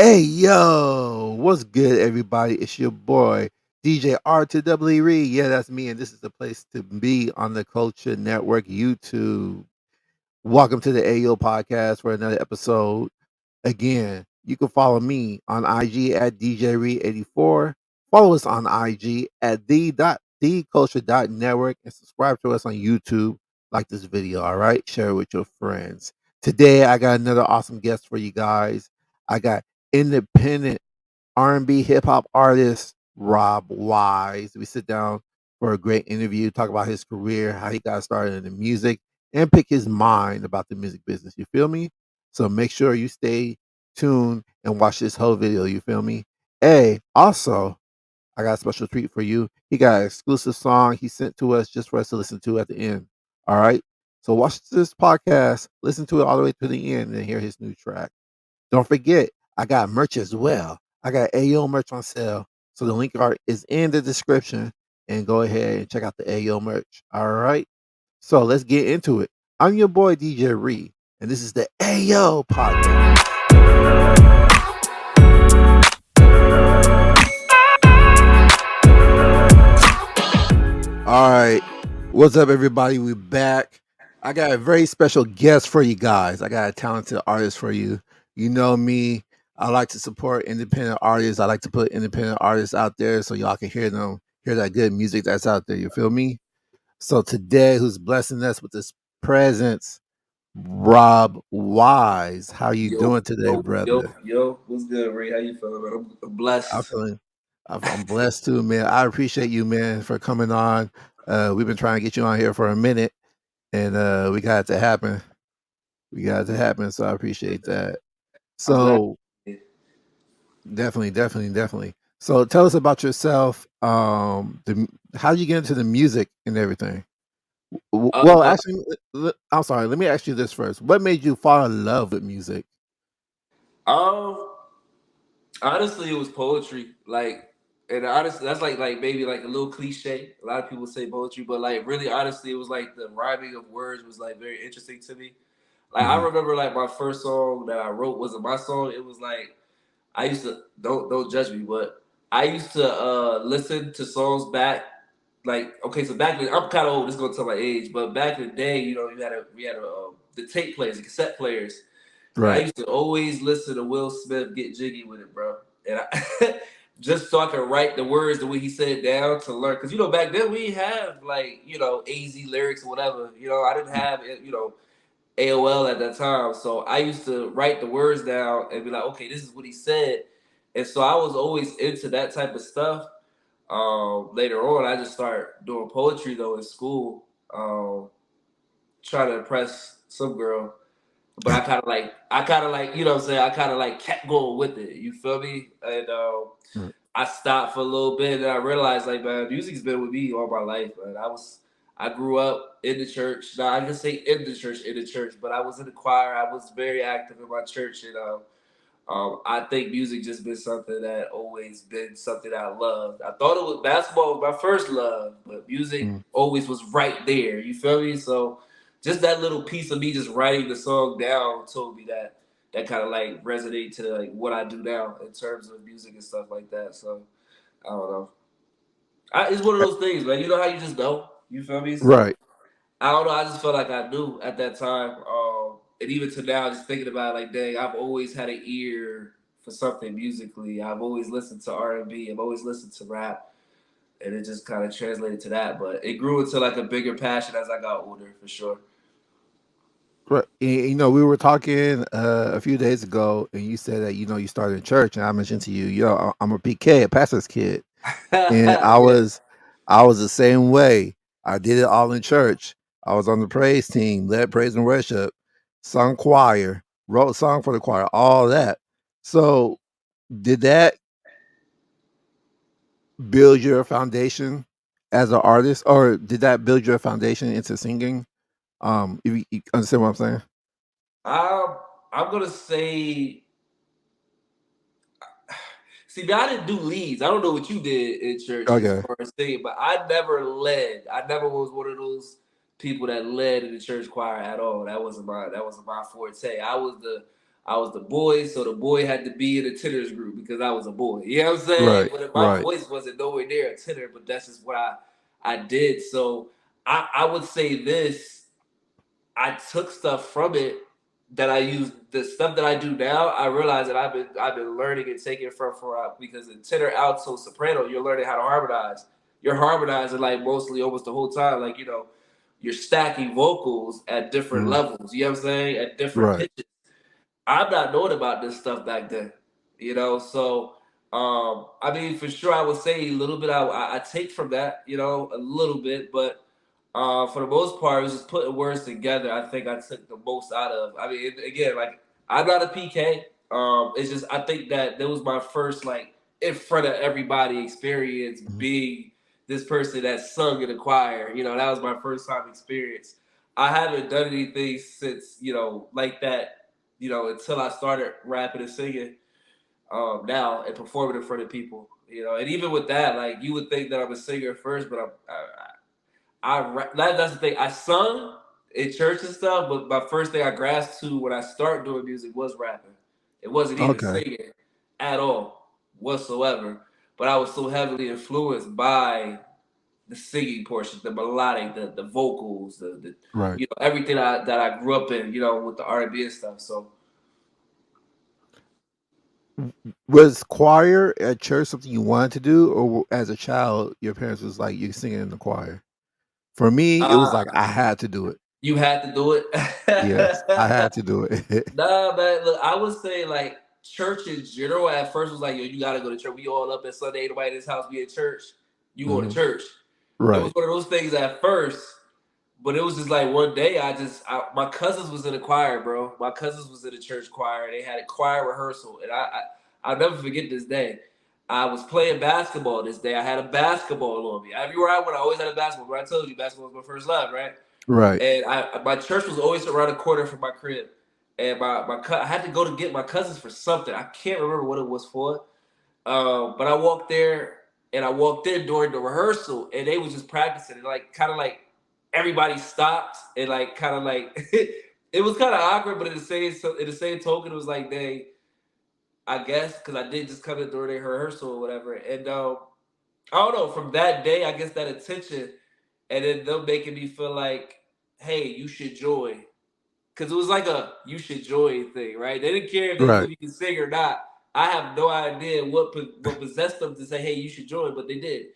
Hey yo, what's good, everybody? It's your boy DJ R to W E. Yeah, that's me, and this is the place to be on the Culture Network YouTube. Welcome to the AO podcast for another episode. Again, you can follow me on IG at DJRe84. Follow us on IG at the culture.network and subscribe to us on YouTube. Like this video, all right? Share it with your friends. Today, I got another awesome guest for you guys. I got independent R&B hip hop artist Rob Wyze. We sit down for a great interview, talk about his career, how he got started in the music, and pick his mind about the music business. You feel me? So make sure you stay tuned and watch this whole video. You feel me? Hey, also, I got a special treat for you. He got an exclusive song he sent to us just for us to listen to at the end. All right. So watch this podcast, listen to it all the way to the end, and hear his new track. Don't forget, I got merch as well. I got AO merch on sale. So the link is in the description. And go ahead and check out the AO merch. All right. So let's get into it. I'm your boy DJ Ree, and this is the AO podcast. All right. What's up, everybody? We back. I got a very special guest for you guys. I got a talented artist for you. You know me. I like to support independent artists. I like to put independent artists out there so y'all can hear them, hear that good music that's out there. You feel me? So today, who's blessing us with this presence? Rob Wyze. How you Yo, doing today, yo, yo, brother? yo, what's good, Ray? How you feeling, man? I'm I'm blessed. feeling. I'm blessed too, man. I appreciate you, man, for coming on. We've been trying to get you on here for a minute, and we got it to happen. We got it to happen, so I appreciate that. I'm glad. So definitely. So tell us about yourself. How you get into the music and everything? Well, Uh, actually, I'm sorry. Let me ask you this first. What made you fall in love with music? um, honestly, it was poetry. And honestly, that's like maybe like a little cliche. A lot of people say poetry, but like really, honestly, it was like the rhyming of words was like very interesting to me. Like I Hmm. remember, like my first song that I wrote wasn't my song. It was like I used to don't judge me, but I used to listen to songs back. Like okay, so back then I'm kind of old. This is gonna tell my age, but back in the day, you know, we had the tape players, the cassette players, and I Right. used to always listen to Will Smith get jiggy with it, bro. And I, just so I could write the words the way he said it down to learn, because you know back then we didn't have like AZ lyrics or whatever. You know, I didn't have AOL at that time. So I used to write the words down and be like, okay, this is what he said. And so I was always into that type of stuff. Later on, I just started doing poetry though in school, trying to impress some girl. But I kind of like, you know what I'm saying? I kind of like kept going with it. You feel me? And Right. I stopped for a little bit, and I realized like, man, music's been with me all my life, man. I grew up in the church. Now I can say in the church, but I was in the choir. I was very active in my church, and I think music just been something that always been something I loved. I thought it was basketball was my first love, but music Mm. always was right there. You feel me? So just that little piece of me just writing the song down told me that kind of like resonate to like what I do now in terms of music and stuff like that. So I don't know. It's one of those things, man. You know how you just know. You feel me? So Right. I don't know. I just felt like I knew at that time. And even to now, just thinking about it, like, dang, I've always had an ear for something musically. I've always listened to R&B. I've always listened to rap, and it just kind of translated to that. But it grew into like a bigger passion as I got older, for sure. Right. We were talking a few days ago, and you said that you started in church, and I mentioned to you, I'm a PK, a pastor's kid, and Yeah. I was the same way. I did it all in church. I was on the praise team, led praise and worship, sung choir, wrote a song for the choir, all that. So, did that build your foundation as an artist, or did that build your foundation into singing? If you understand what I'm saying? Um, I'm gonna say see, now I didn't do leads. I don't know what you did in church as Okay. far as singing, but I never led. I never was one of those people that led in the church choir at all. That wasn't my forte. I was the boy, so the boy had to be in the tenors group because I was a boy. You know what I'm saying? Right. But my Right. voice wasn't nowhere near a tenor, but that's just what I did. So I would say this: I took stuff from it that I use. The stuff that I do now, I realize that I've been learning and taking from because in tenor, alto, soprano, you're learning how to harmonize. You're harmonizing like mostly almost the whole time, like you're stacking vocals at different Mhm. levels. You know what I'm saying? At different Right. pitches. I'm not knowing about this stuff back then, So, I mean, for sure, I would say a little bit. I take from that, a little bit, but for the most part, it was just putting words together. I think I took the most out of. I mean, again, like I'm not a PK. It's just I think that was my first like in front of everybody experience Mhm. being this person that sung in a choir. That was my first time experience. I haven't done anything since like that until I started rapping and singing now and performing in front of people. And even with that, like you would think that I'm a singer first, but that's the thing. I sung in church and stuff, but my first thing I grasped to when I started doing music was rapping. It wasn't even Okay. singing at all whatsoever. But I was so heavily influenced by the singing portion, the melodic, the vocals, the Right. everything that I grew up in, with the R&B and stuff. So Was choir at church something you wanted to do, or as a child, your parents was like you singing in the choir? For me, it was like uh, I had to do it. you had to do it. Yes, I had to do it. Nah, man. Look, I would say like church in general at first was like, yo, you gotta go to church. We all up at Sunday, nobody in this house be at church. You go to Mhm. church. It was Right. one of those things at first, but it was just like one day my cousins was in the choir, bro. My cousins was in the church choir. They had a choir rehearsal, and I'll never forget this day. I was playing basketball this day. I had a basketball on me. Everywhere I went, I always had a basketball. But I told you, basketball was my first love, right? Right. And my church was always around the corner from my crib, and I had to go to get my cousins for something. I can't remember what it was for, but I walked there and I walked in during the rehearsal, and they was just practicing, and like kind of like everybody stopped and like kind of like it was kind of awkward, but in the same token, it was like I guess because I did just come in during their rehearsal or whatever, and I don't know. From that day, I guess that attention, and then them making me feel like, hey, you should join, because it was like a you should join thing, right? They didn't care if they knew Right. if you could sing or not. I have no idea what possessed them to say, hey, you should join, but they did.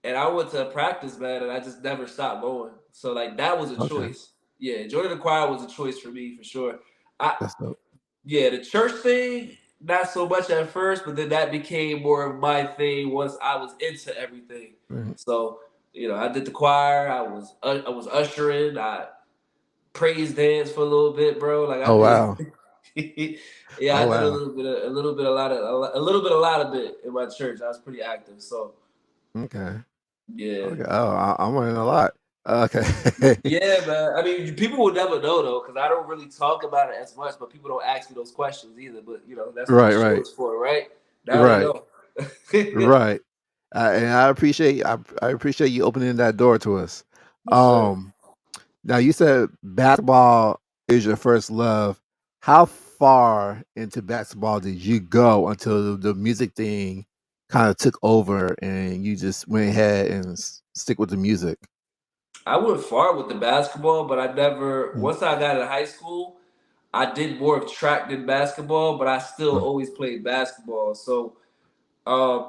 And I went to practice, man, and I just never stopped going. So like that was a Okay. choice. Yeah, joining the choir was a choice for me for sure. I That's dope. Yeah, the church thing, not so much at first, but then that became more of my thing once I was into everything. Mhm. So, I did the choir. I was ushering. I praise dance for a little bit, bro. Like I Oh did. wow. Yeah, Oh I did wow. a little bit, a little bit, a lot of bit in my church. I was pretty active. So Okay. yeah. Okay. Oh, I'm learning a lot. Okay. Yeah, man. I mean, people will never know though, because I don't really talk about it as much. But people don't ask me those questions either. But that's what the Right. show Right. is for, right? Now they Right. know. Right. And I appreciate you opening that door to us. Yes, sir. Um, Now you said basketball is your first love. How far into basketball did you go until the music thing kind of took over and you just went ahead and stick with the music? I went far with the basketball, but I never. Mm, Once I got in high school, I did more of track than basketball, but I still mm, always played basketball. So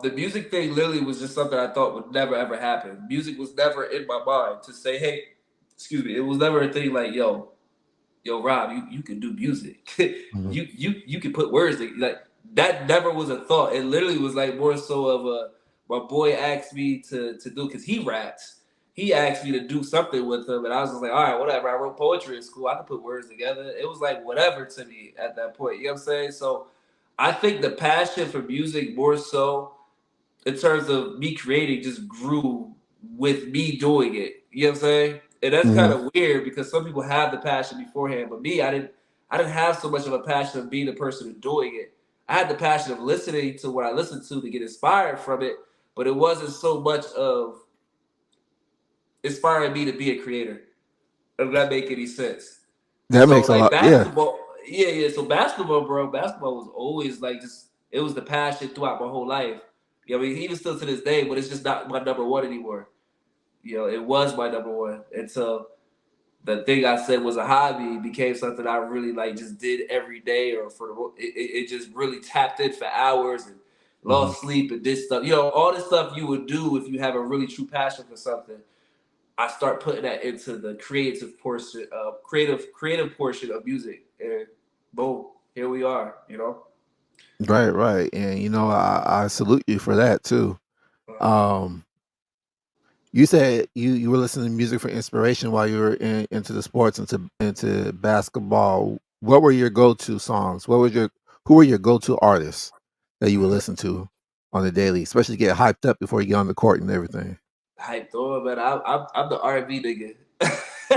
the music thing literally was just something I thought would never ever happen. Music was never in my mind to say, hey, excuse me. It was never a thing like, yo, Rob, you can do music. mhm, you can put words in, like that never was a thought. It literally was like more so of a my boy asked me to do because he raps. He asked me to do something with him, and I was just like, all right, whatever. I wrote poetry in school. I could put words together. It was like whatever to me at that point. You know what I'm saying? So I think the passion for music more so in terms of me creating just grew with me doing it. You know what I'm saying? And that's kind mhm. of weird because some people have the passion beforehand, but me, I didn't have so much of a passion of being the person who's doing it. I had the passion of listening to what I listened to get inspired from it, but it wasn't so much of inspiring me to be a creator. Does that make any sense? That So makes a like lot. Yeah. basketball, Yeah, yeah. So basketball, bro, basketball was always like just it was the passion throughout my whole life. You know, I mean, even still to this day, but it's just not my number one anymore. You know, it was my number one until the thing I said was a hobby became something I really like just did every day, or for it just really tapped in for hours and Hmm. lost sleep and this stuff. You know, all the stuff you would do if you have a really true passion for something. I start putting that into the creative portion of music, and boom, here we are. You know. Right, right, and I salute you for that too. Um, you said you were listening to music for inspiration while you were into the sports, into basketball. What were your go to songs? Who were your go to artists that you would listen to on the daily, especially get hyped up before you get on the court and everything? Hyped on, man. I'm the R&B nigga.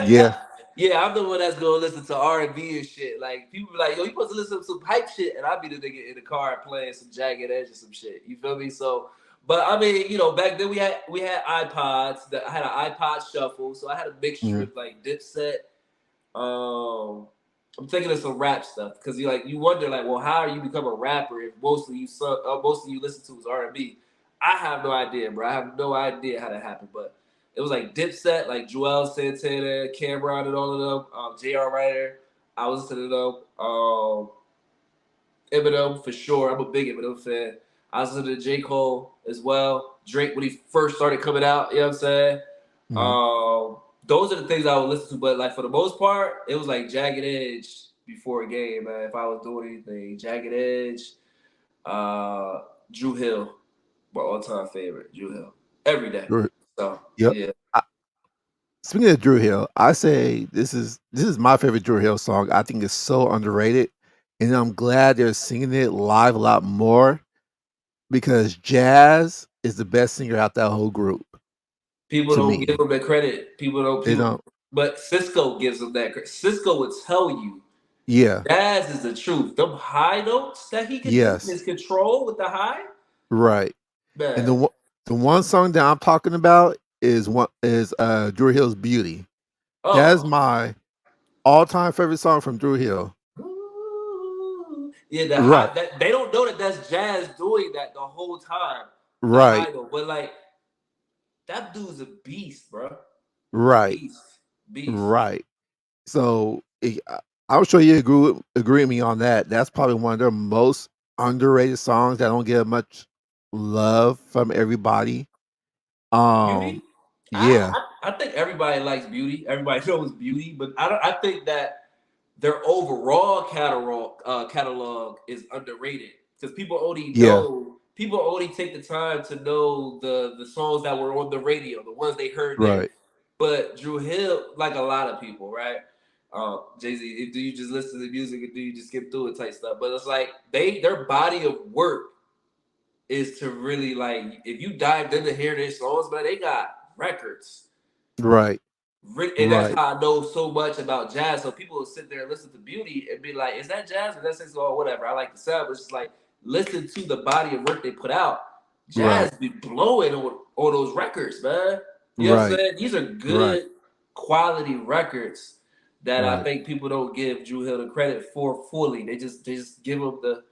Yeah. Yeah, I'm the one that's gonna listen to R&B and shit. Like people be like, yo, you supposed to listen to some hype shit, and I'll be the nigga in the car playing some Jagged Edge or some shit. You feel me? So, but I mean, you know, back then we had iPods. I had an iPod shuffle, so I had a mixture Mhm. of like Dipset. Um, I'm thinking of some rap stuff because you wonder like, well, how you become a rapper if mostly you listen to is R&B. I have no idea, bro. I have no idea how that happened, but it was like Dipset, like Joel Santana, Cameron, and all of them. J.R. Ryder, I was listening to them. Eminem for sure. I'm a big Eminem fan. I was listening to J. Cole as well. Drake when he first started coming out, you know what I'm saying? Mhm. Um, those are the things I would listen to, but like for the most part, it was like Jagged Edge before a game, man. If I was doing anything, Jagged Edge, uh, Drew Hill, my all-time favorite, Drew Hill, every day. Sure. So Yep. yeah, Speaking of Drew Hill, I say this is my favorite Drew Hill song. I think it's so underrated, and I'm glad they're singing it live a lot more because Jazz is the best singer out that whole group people to don't give me. him the credit. People don't They people, don't. but Cisco gives him that credit. Cisco would tell you Yeah. Jazz is the truth. Them high notes that he could do, his Yes. control with the high, Right. And man. the one song that I'm talking about is Drew Hill's "Beauty." That's Oh, my all time favorite song from Drew Hill. ooh. Yeah, the high. Right. That they don't know that that's Jazz doing that the whole time. The Right. high note, but like that dude's a beast, bro. Right. Beast, beast. Right. So I'm sure you agree with me on that. That's probably one of their most underrated songs that don't get much love from everybody. Beauty. Yeah, I think everybody likes Beauty. Everybody knows Beauty, but I don't. I think that their overall catalog is underrated because yeah, people only take the time to know the songs that were on the radio, the ones they heard there. right, But Drew Hill, like a lot of people, right? Jay Z, do you just listen to the music or do you just skip through it type stuff? But it's like their body of work is to really like if you dived into hear their songs, man, they got records. right, And that's right, how I know so much about jazz. So people will sit there and listen to Beauty and be like, "Is that jazz?" And that's or whatever. I like the sound, but it's just like listen to the body of work they put out. right, Jazz be blowing on those records, man. You know what I'm right, saying? These are right, good quality records that I right, think people don't give Drew Hill the credit for fully. They just give him the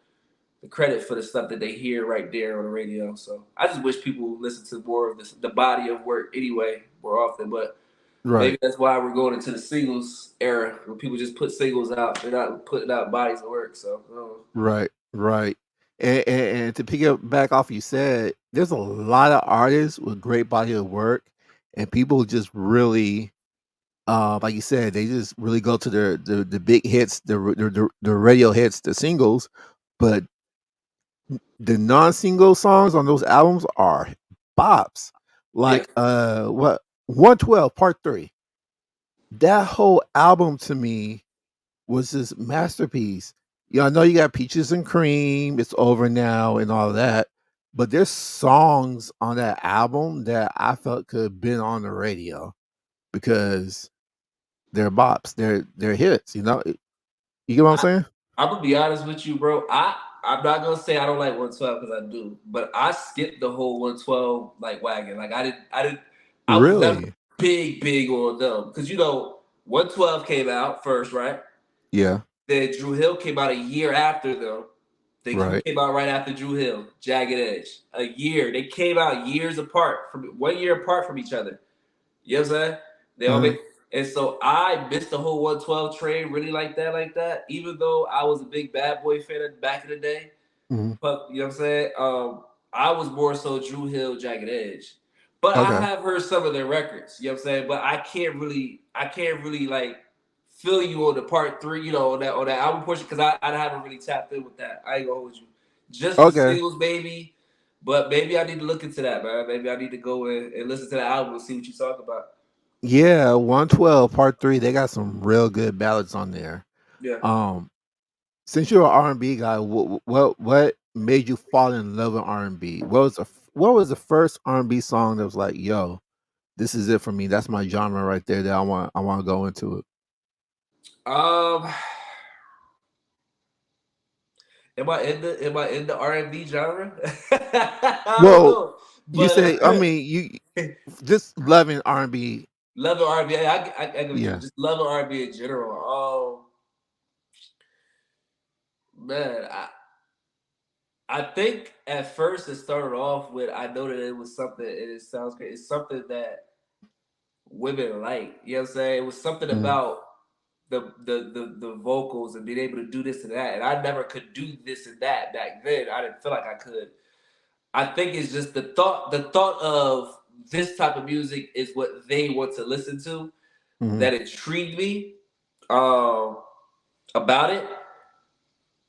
credit for the stuff that they hear right there on the radio. So I just wish people would listen to more of the body of work anyway more often, but. right, Maybe that's why we're going into the singles era where people just put singles out. They're not putting out bodies of work. So, right, right. And to pick up back off you said, there's a lot of artists with great body of work, and people just really like you said, they just really go to the big hits, the radio hits, the singles, but the non-single songs on those albums are bops. yeah. Like what 112 Part 3. That whole album to me was this masterpiece. Yeah, I know you got Peaches and Cream, It's Over Now and all of that, but there's songs on that album that I felt could have been on the radio because they're bops, they're hits, you know? You get what I'm I, saying? I'm gonna be honest with you, bro. I'm not gonna say I don't like 112 because I do, but I skipped the whole 112 like wagon. Like I was never Really? big on them because 112 came out first, right? Yeah. Then Drew Hill came out a year after them. Think who Right. came out right after Drew Hill? Jagged Edge. A year. They came out years apart, from 1 year apart from each other. You know what I'm saying? They all Uh-huh. make, and so I missed the whole 112 train really like that. Even though I was a big Bad Boy fan back in the day, Mhm. but you know what I'm saying? I was more so Drew Hill, Jagged Edge. But I Okay. have heard some of their records, you know what I'm saying? But I can't really like feel you on the part three, on that album portion, because I haven't really tapped in with that. I ain't gonna hold you. Just the Okay. singles, maybe. But maybe I need to look into that, man. Maybe I need to go in and listen to the album and see what you talk about. Yeah, 112 Part 3, they got some real good ballads on there. Yeah. Um, since you're an R&B guy, what made you fall in love with R&B? What was the first R&B song that was like, "Yo, this is it for me. That's my genre right there that I want to go into it." Um, am I in the R&B genre? I don't Well, know, you say, but I mean, you just loving R&B. loving R&B. I get what you mean. Yeah. Just loving R&B in general. Man, I think at first it started off with, I know that it was something, and it sounds great. It's something that women like. You know what I'm saying? It was something Mhm. about the vocals and being able to do this and that. And I never could do this and that back then. I didn't feel like I could. I think it's just the thought of this type of music is what they want to listen to, Mhm. that intrigued me um, about it.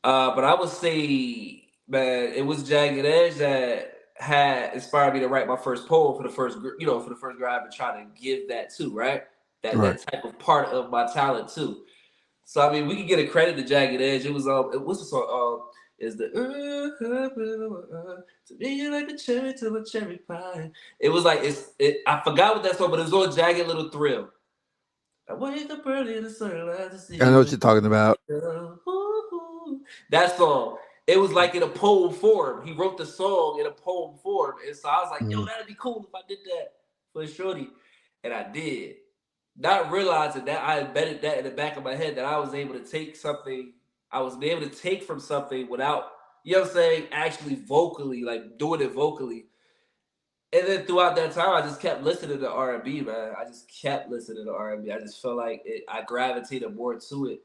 But I would say, man, it was Jagged Edge that had inspired me to write my first poem for the first, for the first girl I've been trying to give that to, right? That Right. that type of part of my talent too. So I mean, we can get a credit to Jagged Edge. It was it was the song is the to me like a cherry to a cherry pie. It was like I forgot what that song, but it was on Jagged Little Thrill. I wake up early in the sunlight to see I know you. what you're talking about. That song. It was like in a poem form. He wrote the song in a poem form. And so I was like, yo, Mhm. that'd be cool if I did that for Shorty. And I did. Not realizing that I embedded that in the back of my head, that I was able to take something, I was able to take from something without, you know what I'm saying, actually vocally, like doing it vocally. And then throughout that time, I just kept listening to R&B, man. I just kept listening to R&B. I just felt like I gravitated more to it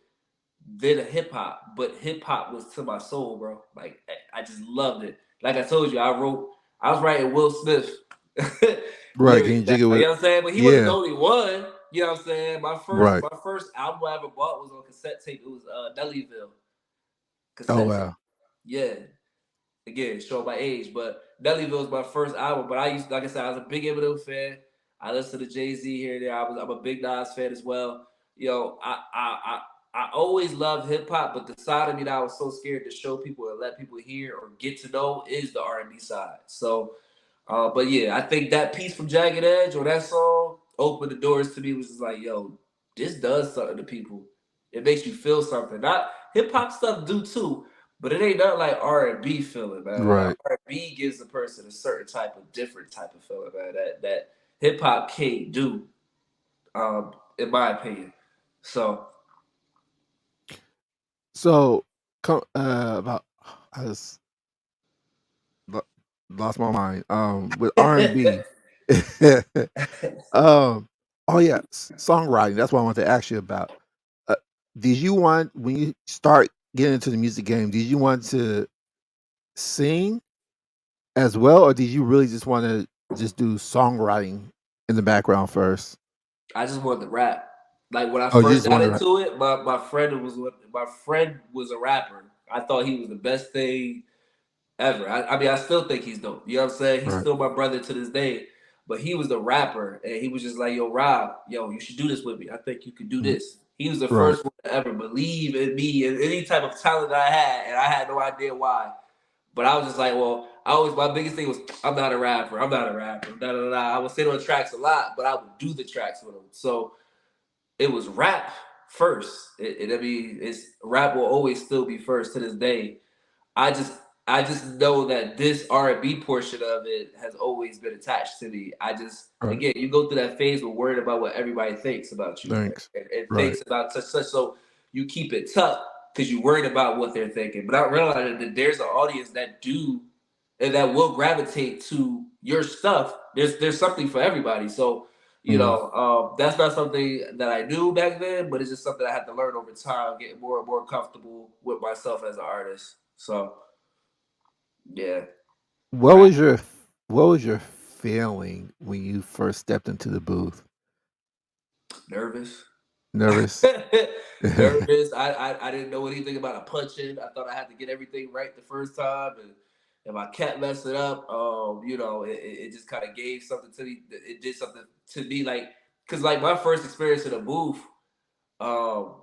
than a hip hop, but hip hop was to my soul, bro. Like I just loved it. Like I told you, I was writing Will Smith Right, lyrics getting back. jiggy You with. know what I'm saying? But he wasn't the Yeah. only one. You know what I'm saying? My first Right. my first album I ever bought was on cassette tape. It was Nellyville Oh cassette tape. wow. Yeah, again, show my age, but Nellyville was my first album. But I used, like I said, I was a big Eminem fan. I listened to Jay Z here and there. I'm a big Nas fan as well. I always loved hip hop, but the side of me that I was so scared to show people and let people hear or get to know is the R&B side. So, but yeah, I think that piece from Jagged Edge or that song opened the doors to me. Was just like, yo, this does something to people. It makes you feel something. Not hip hop stuff do too, but it ain't nothing like R&B feeling, man. Like Right. R&B gives a person a certain type of different type of feeling, man. That hip hop can't do, in my opinion. So So, about I just lo- lost my mind. With R&B. um. Oh yeah, songwriting. That's what I wanted to ask you about. Uh, did you want, when you start getting into the music game? Did you want to sing as well, or did you really just want to just do songwriting in the background first? I just wanted to rap. Like when I Oh, you first just got want to. into it, my friend was a rapper. I thought he was the best thing ever. I mean, I still think he's dope. You know what I'm saying? He's Right. still my brother to this day. But he was the rapper, and he was just like, "Yo, Rob, yo, you should do this with me. I think you could do Mhm. this." He was the Right. first one to ever believe in me and any type of talent I had, and I had no idea why. But I was just like, well, my biggest thing was, I'm not a rapper. I'm not a rapper. Da, da, da. I would sit on tracks a lot, but I would do the tracks with them. So it was rap first. I mean, it's rap will always still be first to this day. I just I just know that this R&B portion of it has always been attached to me. I just, Right. again, you go through that phase of worried about what everybody thinks about you Thanks. and Right. thinks about such. So you keep it tough. because you're worried about what they're thinking. But I realized that there's an audience that do and that will gravitate to your stuff. There's something for everybody. So Mm. that's not something that I knew back then, but it's just something I had to learn over time, getting more and more comfortable with myself as an artist. So yeah, What right. was your what was your feeling when you first stepped into the booth? Nervous. Nervous? Nervous. I didn't know anything about a punch in. I thought I had to get everything right the first time, and if I kept messing up, it just kind of gave something to me. It did something to me, like because like my first experience in a booth um,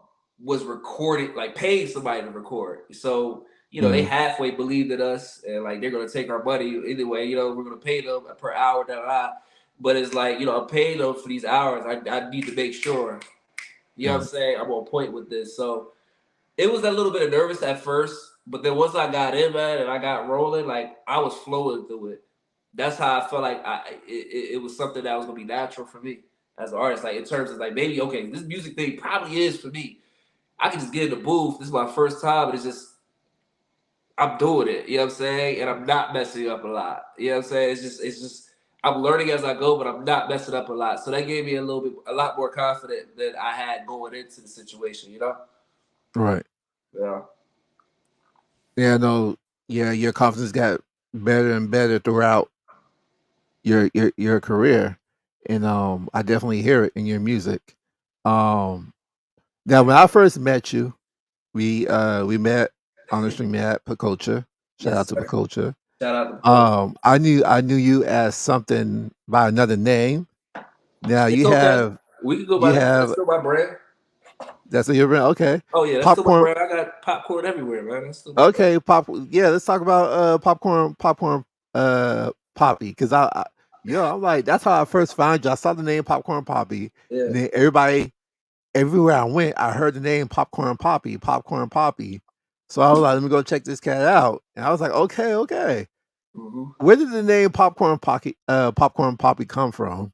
was recorded, like paying somebody to record. So they Mm. halfway believed in us, and like they're gonna take our money anyway. We're gonna pay them per hour, da da da. But it's like I'm paying them for these hours. I need to make sure what I'm Right. saying? I'm on point with this. So it was a little bit of nervous at first, but then once I got in, man, and I got rolling, like I was flowing through it. That's how I felt like it was something that was gonna be natural for me as an artist. Like in terms of like maybe okay, this music thing probably is for me. I can just get in the booth. This is my first time, and it's just I'm doing it. You know what I'm saying? And I'm not messing up a lot. You know what I'm saying? It's just I'm learning as I go, but I'm not messing up a lot. So that gave me a lot more confident than I had going into the situation. Right. Yeah. Yeah, no, yeah, your confidence got better and better throughout your career. And I definitely hear it in your music. Um Now when I first met you, we met on the stream at Pacocha. Shout Yes, out to sir. Pacocha. Shout out to Coach. I knew you as something by another name. Now It's okay. We can go you by that. That's have still my brand. that's your brand. Okay. Oh yeah, that's still my Popcorn. brand. I got popcorn everywhere, man. That's still my brand. Okay, yeah, let's talk about popcorn poppy cuz I'm like that's how I first found you. I saw the name Popcorn Poppy Yeah. and then everywhere I went, I heard the name Popcorn Poppy, Popcorn Poppy. So I was like, let me go check this cat out. And I was like, okay, okay. hmm Where did the name Popcorn Poppy come from?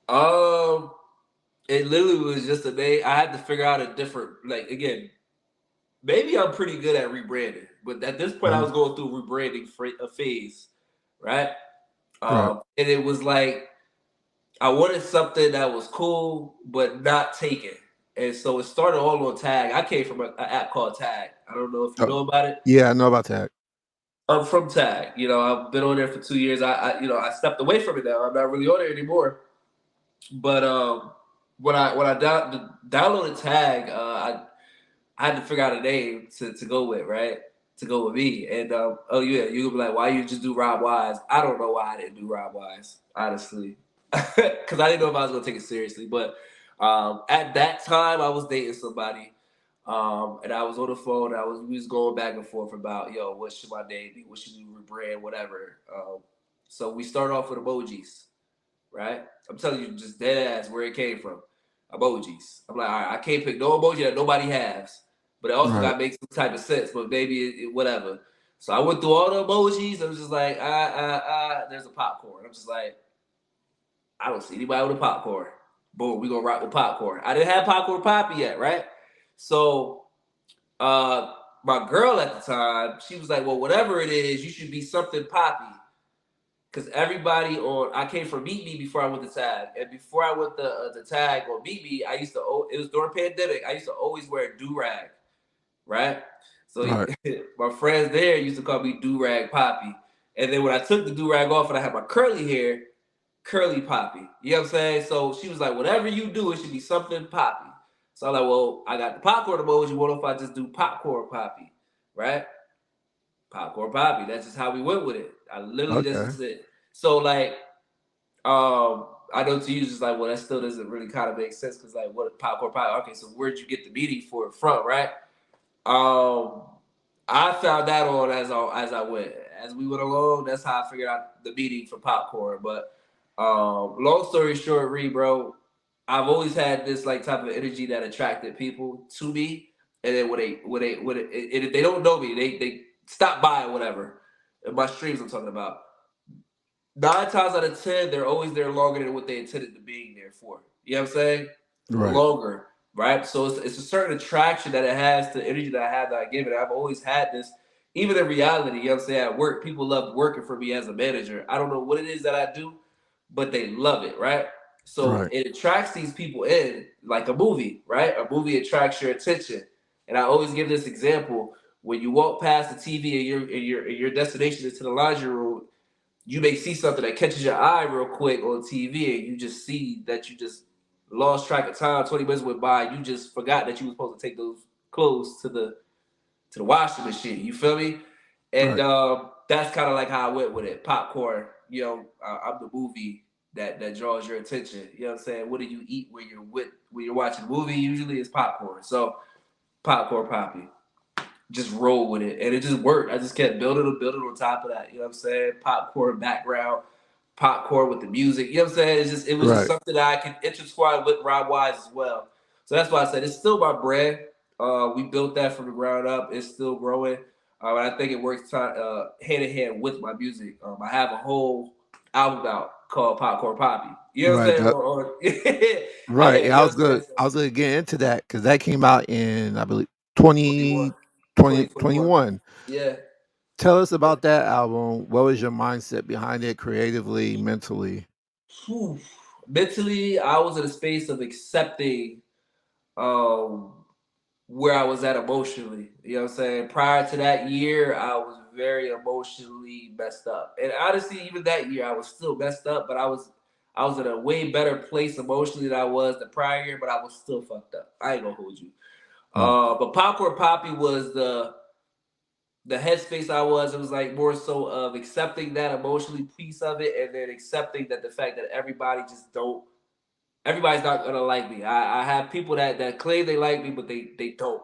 Um, it literally was just a name. I had to figure out a different, like again, maybe I'm pretty good at rebranding, but at this point, I Mhm. was going through rebranding a phase, right? Right, And it was like I wanted something that was cool but not taken, and so it started all on Tag. I came from an app called Tag. I don't know if you oh, know about it. yeah, I know about that. I'm from Tag. I've been on there for 2 years. I stepped away from it now. I'm not really on there anymore. But when I downloaded Tag, I had to figure out a name to go with, right? To go with me. And oh yeah, you gonna be like, why you just do Rob Wyze? I don't know why I didn't do Rob Wyze, honestly, because I didn't know if I was gonna take it seriously. But at that time, I was dating somebody. And I was on the phone. We was going back and forth about, yo, what should my name be? What should we rebrand? Whatever. So we start off with emojis, right? I'm telling you, just dead ass where it came from. Emojis. I'm like, all right, I can't pick no emoji that nobody has, but it also got Right, to make some type of sense. But maybe whatever. So I went through all the emojis. I was just like, there's a popcorn. I'm just like, I don't see anybody with a popcorn. Boom, we gonna rock with popcorn. I didn't have popcorn poppy yet, right? So uh, my girl at the time, she was like, well, whatever it is, you should be something poppy. Because everybody on, I came from Meet Me before I went to Tag. And before I went to Tag or Meet Me, it was during pandemic, I used to always wear a do-rag, right? So right, my friends there used to call me do-rag Poppy. And then when I took the do-rag off and I had my curly hair, Curly Poppy. You know what I'm saying? So she was like, whatever you do, it should be something Poppy. So I'm like, well, I got the popcorn emoji. What if I just do popcorn Poppy? Right? Popcorn Poppy. That's just how we went with it. I literally that's okay, just it. So like, I know to you it's just like, well, that still doesn't really kind of make sense because like, what popcorn Poppy? Okay, so where'd you get the meaning for it from, right? Um, I found that on as I went. As we went along, that's how I figured out the meaning for popcorn. But long story short, Reed, bro, I've always had this like type of energy that attracted people to me. And then and if they don't know me, they stop by or whatever. In my streams, I'm talking about 9 times out of 10, they're always there longer than what they intended to being there for. You know what I'm saying? right, Longer. right? So it's a certain attraction that it has to the energy that I have that I give it. I've always had this, even in reality, you know what I'm saying? At work, people love working for me as a manager. I don't know what it is that I do, but they love it, right? So Right. it attracts these people in like a movie, right? A movie attracts your attention. And I always give this example. When you walk past the TV and your destination is to the laundry room, you may see something that catches your eye real quick on TV, and you just see that you just lost track of time. 20 minutes went by, you just forgot that you were supposed to take those clothes to the washing machine. You feel me? And Right. that's kind of like how I went with it. Popcorn. You know, I'm the movie that draws your attention. You know what I'm saying? What do you eat when you're watching a movie? Usually it's popcorn. So popcorn poppy, just roll with it, and it just worked. I just kept building on top of that. You know what I'm saying? Popcorn background, popcorn with the music. You know what I'm saying? It was just Right. something that I could intertwine with Rob Wyze as well. So that's why I said it's still my brand. We built that from the ground up. It's still growing. And I think it works hand in hand with my music. I have a whole album out called Popcorn Poppy. You know what I'm Right. saying? Right. You Yeah, know what I'm saying? So I was gonna get into that because that came out in, I believe, 21, 20 20 2021. 21. Yeah. Tell us Yeah. about that album. What was your mindset behind it creatively, mentally? Whew. Mentally, I was in a space of accepting um, where I was at emotionally. You know what I'm saying? Prior to that year, I was very emotionally messed up. And honestly, even that year, I was still messed up, but I was in a way better place emotionally than I was the prior year, but I was still fucked up. I ain't gonna hold you. Mm. But Popcorn Poppy was the headspace I was. It was like more so of accepting that emotionally piece of it, and then accepting that the fact that everybody just don't. Everybody's not gonna like me. I have people that claim they like me, but they don't.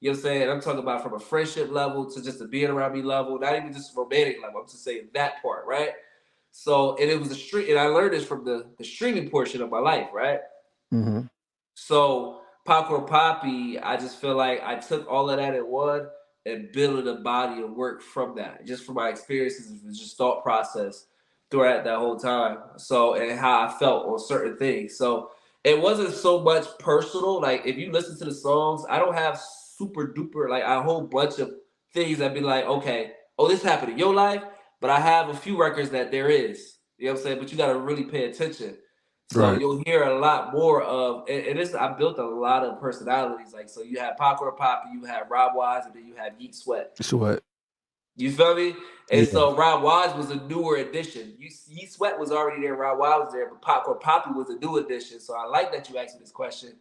You know what I'm saying? I'm talking about from a friendship level to just a being around me level, not even just romantic level. I'm just saying that part, right? So, and it was the street, and I learned this from the streaming portion of my life, right? Mhm. So Popcorn Poppy, I just feel like I took all of that at one and built a body of work from that, just from my experiences and just thought process throughout that whole time. So and how I felt on certain things. So it wasn't so much personal. Like if you listen to the songs, I don't have super duper like a whole bunch of things that be like, okay, oh this happened in your life, but I have a few records that there is. You know what I'm saying? But you gotta really pay attention. So Right. you'll hear a lot more of, and this I built a lot of personalities. Like so, you have Popcorn Poppy, you have Rob Wise, and then you have Yeet Sweat. So what? You feel me? And Yeah. so Rob Wise was a newer addition. Yeet Sweat was already there, Rob Wise was there, but Popcorn Poppy was a new addition. So I like that you asked me this question.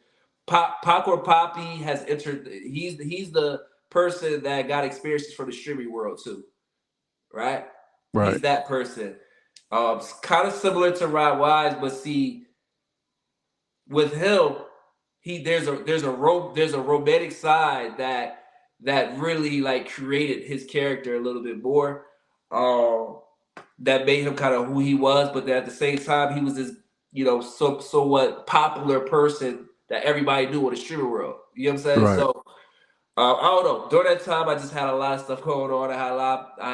Popcorn Poppy has entered. He's the person that got experiences from the streaming world too, right? Right. He's that person. Kind of similar to Rob Wise, but see, with him, he there's a romantic side that really like created his character a little bit more. Um, that made him kind of who he was, but then at the same time, he was this somewhat popular person that everybody knew in the streaming world. You know what I'm saying? Right. So I don't know. During that time, I just had a lot of stuff going on. I had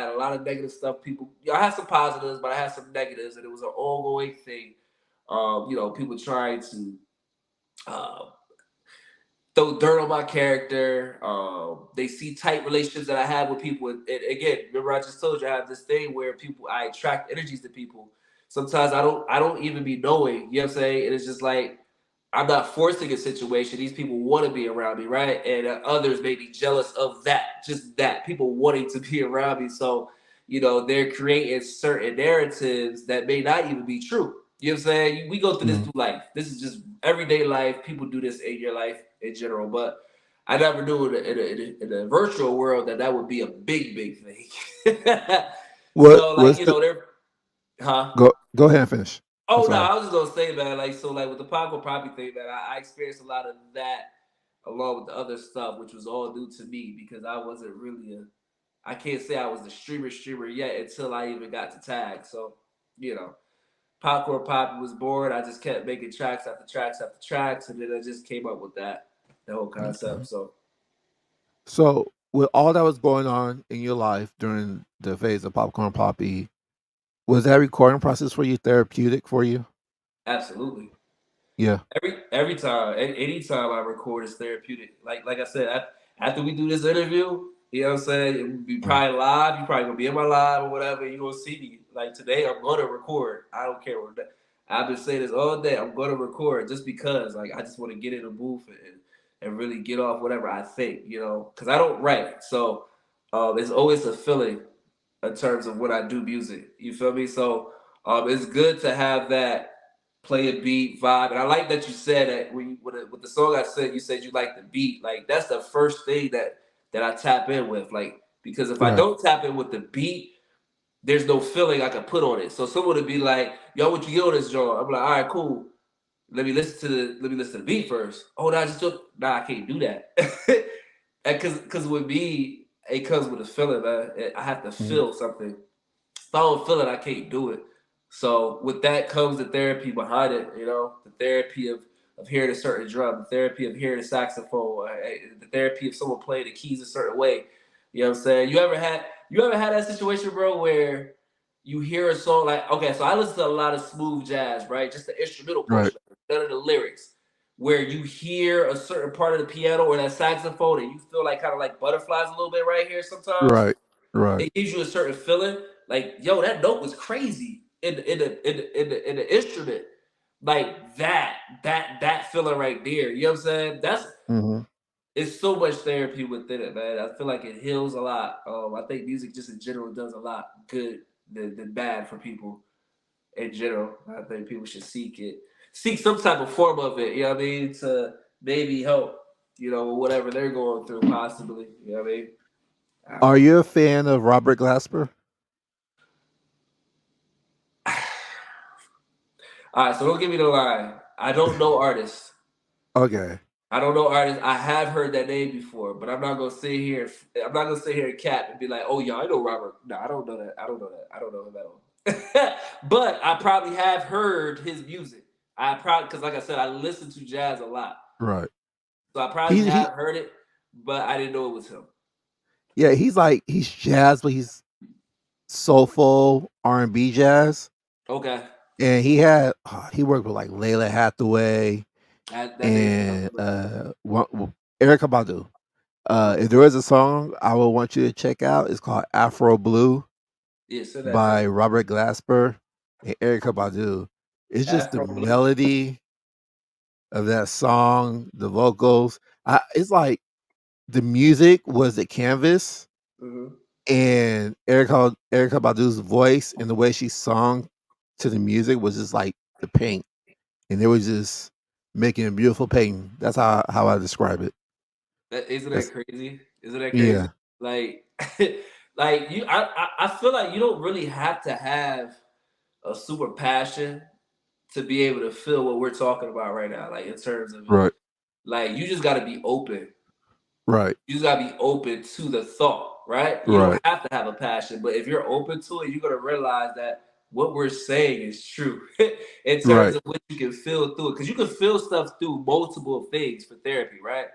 a lot of negative stuff. I had some positives, but I had some negatives, and it was an ongoing thing. People trying to uh, throw dirt on my character. They see tight relationships that I have with people. And again, remember I just told you I have this thing where I attract energies to people. Sometimes I don't even be knowing. You know what I'm saying? And it's just like I'm not forcing a situation. These people want to be around me, right? And others may be jealous of that, just that people wanting to be around me. So, they're creating certain narratives that may not even be true. You know what I'm saying? We go through this Mm. through life. This is just everyday life. People do this in your life in general, but I never knew in a virtual world that would be a big, big thing. What So, like, was the they're, huh? go ahead and finish. I'm Oh no, sorry. I was just gonna say, man. Like so, like with the Paco Property thing, man, I experienced a lot of that along with the other stuff, which was all new to me because I wasn't really I can't say I was the streamer yet until I even got to tag. So, you know, Popcorn Poppy was born. I just kept making tracks after tracks after tracks, and then I just came up with the whole Okay. concept. So So, with all that was going on in your life during the phase of Popcorn Poppy, was that recording process for you therapeutic for you? absolutely, Yeah. Every time, anytime I record is therapeutic. Like I said, after we do this interview, you know what I'm saying? It would be Mm. probably live. You probably gonna be in my live or whatever. You gonna see me. Like today, I'm gonna record. I don't care what. I've been saying this all day. I'm gonna record just because, like, I just want to get in the booth and really get off whatever I think. You know, because I don't write, so it's always a feeling in terms of when I do music. You feel me? So it's good to have that play a beat vibe. And I like that you said that when you, with the song I said, you said you like the beat. Like that's the first thing that I tap in with. Like because if I Right. don't tap in with the beat, there's no feeling I can put on it. So someone would be like, "Yo, what you get on this joint?" I'm like, "All right, cool. Let me listen to the beat first." Oh, no, I just took. Nah, I can't do that. Because with me, it comes with a feeling, man. I have to Mhm. feel something. If I don't feel it, I can't do it. So with that comes the therapy behind it. You know, the therapy of hearing a certain drum, the therapy of hearing a saxophone, the therapy of someone playing the keys a certain way. You know what I'm saying? You ever had that situation, bro, where you hear a song like, okay, so I listen to a lot of smooth jazz, right? Just the instrumental Right. portion, none of the lyrics. Where you hear a certain part of the piano or that saxophone and you feel like kind of like butterflies a little bit right here sometimes. Right. Right. It gives you a certain feeling, like, yo, that note was crazy in the instrument. Like that feeling right there. You know what I'm saying? That's Hmm. it's so much therapy within it, man. I feel like it heals a lot. I think music just in general does a lot good than bad for people in general. I think people should seek some type of form of it. You know what I mean? To maybe help, whatever they're going through, possibly. You know what I mean? I Are don't you a fan of Robert Glasper? know. All right, so don't give me the line. I don't know artists. Okay. I don't know artists. I have heard that name before, but I'm not gonna sit here. I'm not gonna sit here and cap and be like, "Oh yeah, I know Robert." No, I don't know that. I don't know that. I don't know him at all. But I probably have heard his music. I probably because, like I said, I listen to jazz a lot, Right. so I probably He have heard it, but I didn't know it was him. yeah, he's jazz, but he's soulful R&B jazz. Okay, And he worked with like Layla Hathaway that name sounds and familiar. Erica Badu. Okay, If there is a song I would want you to check out, it's called Afro Blue yeah, send that to by me. Robert Glasper and Erica Badu. It's just the Afro Blue. melody of that song, the vocals. It's like the music was the canvas, Mm-hmm. and Erica Badu's voice and the way she sung to the music was just like the paint, and they was just making a beautiful painting. That's how I describe it. Isn't that That's crazy? Isn't that crazy? yeah, Like, like I feel like you don't really have to have a super passion to be able to feel what we're talking about right now. Like in terms of it, right, like you just got to be open. right, You just gotta be open to the thought, right? You don't right, have to have a passion, but if you're open to it, you're gonna realize that what we're saying is true in terms right, of what you can feel through it. Because you can feel stuff through multiple things for therapy, right?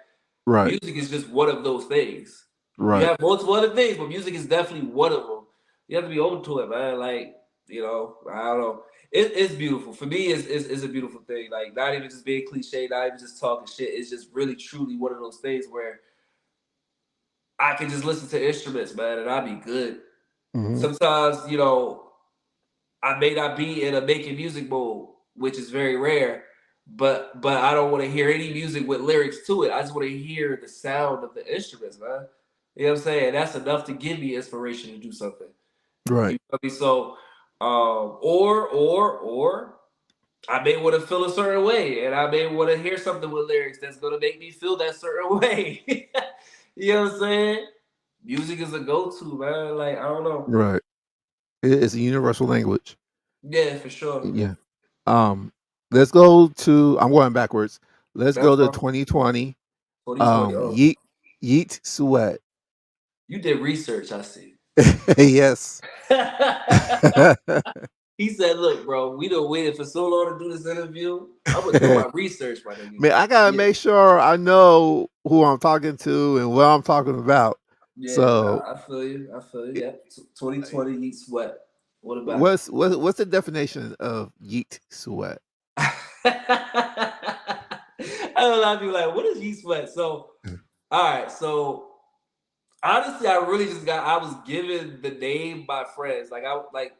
right, Music is just one of those things. You right. have multiple other things, but music is definitely one of them. You have to be open to it, man. Like, I don't know. It's beautiful. For me, it's a beautiful thing. Like, not even just being cliche, not even just talking shit. It's just really, truly one of those things where I can just listen to instruments, man, and I'll be good. Hmm. Sometimes, I may not be in a making music mode, which is very rare, but I don't want to hear any music with lyrics to it. I just want to hear the sound of the instruments, man. You know what I'm saying? That's enough to give me inspiration to do something. Right. You feel me? So, or I may want to feel a certain way, and I may want to hear something with lyrics that's gonna make me feel that certain way. You know what I'm saying? Music is a go-to, man. Like I don't know. Right. It's a universal language. Yeah, for sure. Yeah. Um, let's go to. I'm going backwards. Let's That's go to fine. 2020. 2020. Oh, Yeet Sweat. you did research. I see. Yes. He said, "Look, bro, we done waited for so long to do this interview. I'm gonna do my research, my nigga." Man, I gotta Yeah, make sure I know who I'm talking to and what I'm talking about. yeah. So, Nah, I feel you. I feel you. Yeah. 2020 Eat Sweat. What about what's the definition of yeet sweat? it? I know a lot of people like, what is yeast sweat? So, all right. So honestly, I really just got. I was given the name by friends. Like I like.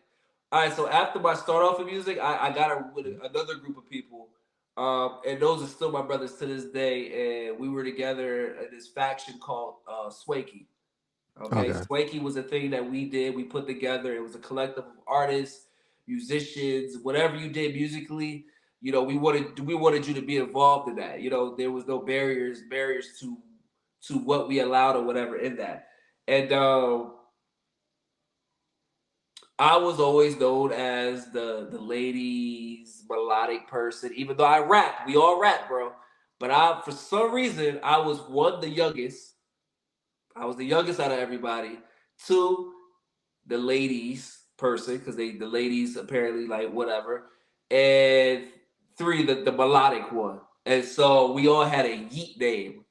All right. So after my start off in music, I got with another group of people. And those are still my brothers to this day. And we were together in this faction called Swakey. Okay, Okay. Swanky was a thing that we did. We put together. It was a collective of artists, musicians, whatever you did musically. We wanted you to be involved in that. There was no barriers to what we allowed or whatever in that. And I was always known as the ladies melodic person, even though I rap. We all rap, bro. But I, for some reason, I was one the youngest. I was the youngest out of everybody. Two, the ladies person because the ladies apparently like whatever, and three the melodic one, and so we all had a Yeet name.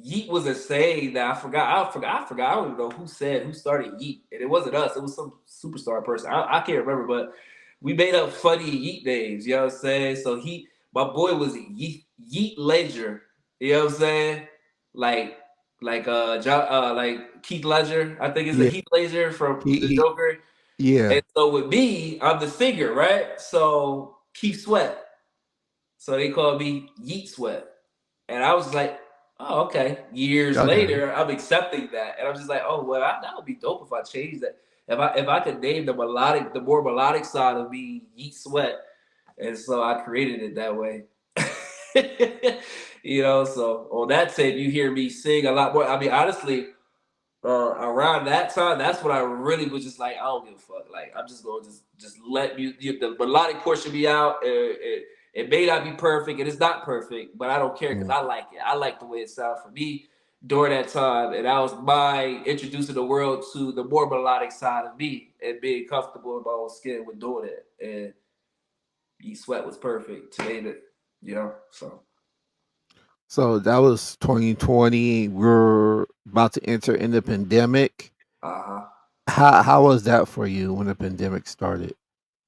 Yeet was a saying that I forgot. I don't even know who started Yeet, and it wasn't us. It was some superstar person. I can't remember, but we made up funny Yeet names. You know what I'm saying? So my boy was Yeet Ledger. You know what I'm saying? Like like Keith Ledger, I think it's a Yeah. Heath Ledger from the He Joker. yeah. And so with me, I'm the singer, right? So Keith Sweat. So they called me Yeet Sweat. And I was like, oh, okay. Years Okay. later, I'm accepting that. And I'm just like, oh well, that would be dope if I changed that. If I could name the more melodic side of me Yeet Sweat. And so I created it that way. So on that tape, you hear me sing a lot more. I mean, honestly, around that time, that's when I really was just like, I don't give a fuck. Like, I'm just gonna just let the melodic portion be out. It may not be perfect, and it's not perfect, but I don't care because Mm. I like it. I like the way it sounds for me during that time, and that was my introducing the world to the more melodic side of me and being comfortable in my own skin with doing it. And E Sweat was perfect to name it, So So that was 2020. We're about to enter in the pandemic. uh huh. How was that for you when the pandemic started?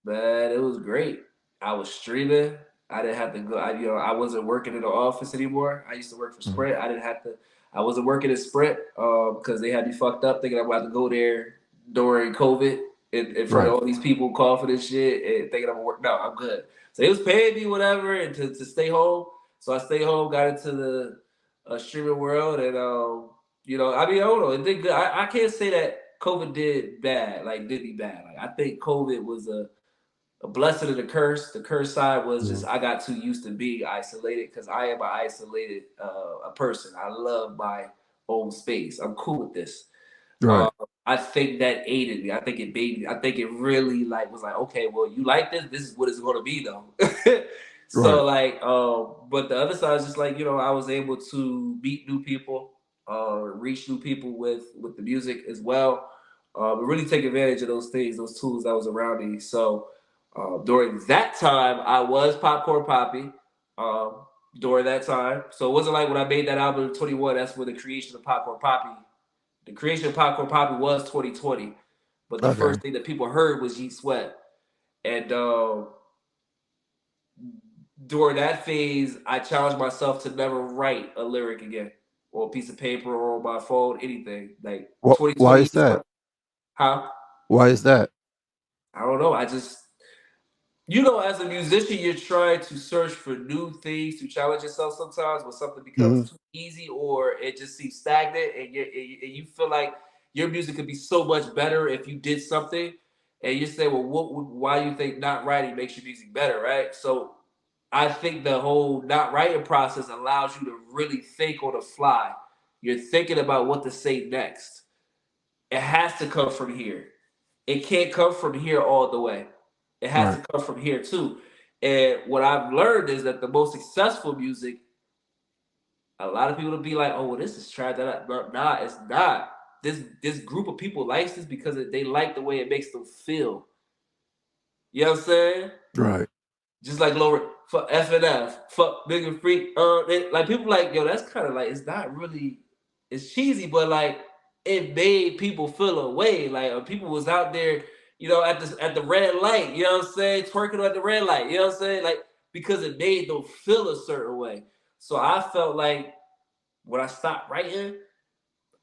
Man, it was great. I was streaming. I didn't have to go. I wasn't working in the office anymore. I used to work for Mhm. Sprint. I didn't have to. I wasn't working at Sprint because they had me fucked up thinking I'm about to go there during COVID in front of Right. all these people coughing and shit and thinking I'm gonna work. No, I'm good. So it was paying me whatever and to stay home. So I stayed home, got into the streaming world, and I mean, I don't know. It did good. I can't say that COVID did me bad. Like I think COVID was a blessing and a curse. The curse side was just Mhm. I got too used to being isolated because I am an isolated a person. I love my own space. I'm cool with this. Uh, Right. I think that aided me. I think it made me. I think it really like was like, okay, well, you like this. This is what it's going to be, though. Right. So like, but the other side is just like I was able to meet new people, reach new people with the music as well. But really take advantage of those things, those tools that was around me. So during that time, I was Popcorn Poppy. Um, during that time, so it wasn't like when I made that album in 21. That's when the creation of Popcorn Poppy the creation of Popcorn Poppy was 2020, but the Okay. first thing that people heard was Yeet Sweat. And during that phase, I challenged myself to never write a lyric again, or a piece of paper, or on my phone, anything. Like Why 2020 is Yeet that? Sweat. How? Why is that? I don't know. I just as a musician, you're trying to search for new things to challenge yourself sometimes when something becomes Mhm. too easy or it just seems stagnant and you feel like your music could be so much better if you did something. And you say, well, why do you think not writing makes your music better, right? So I think the whole not writing process allows you to really think on the fly. You're thinking about what to say next. It has to come from here. It can't come from here all the way. It has Right. to come from here too. And what I've learned is that the most successful music, a lot of people will be like, "Oh, well, this is trash." Nah, it's not. This group of people likes this because they like the way it makes them feel. You know what I'm saying? Right. Just like lower for F and F, fuck big and freak. Like people like, yo, that's kind of like it's not really, it's cheesy, but like it made people feel a way. Like people was out there, at the red light. You know what I'm saying? Twerking at the red light. You know what I'm saying? Like because it made them feel a certain way. So I felt like when I stopped writing,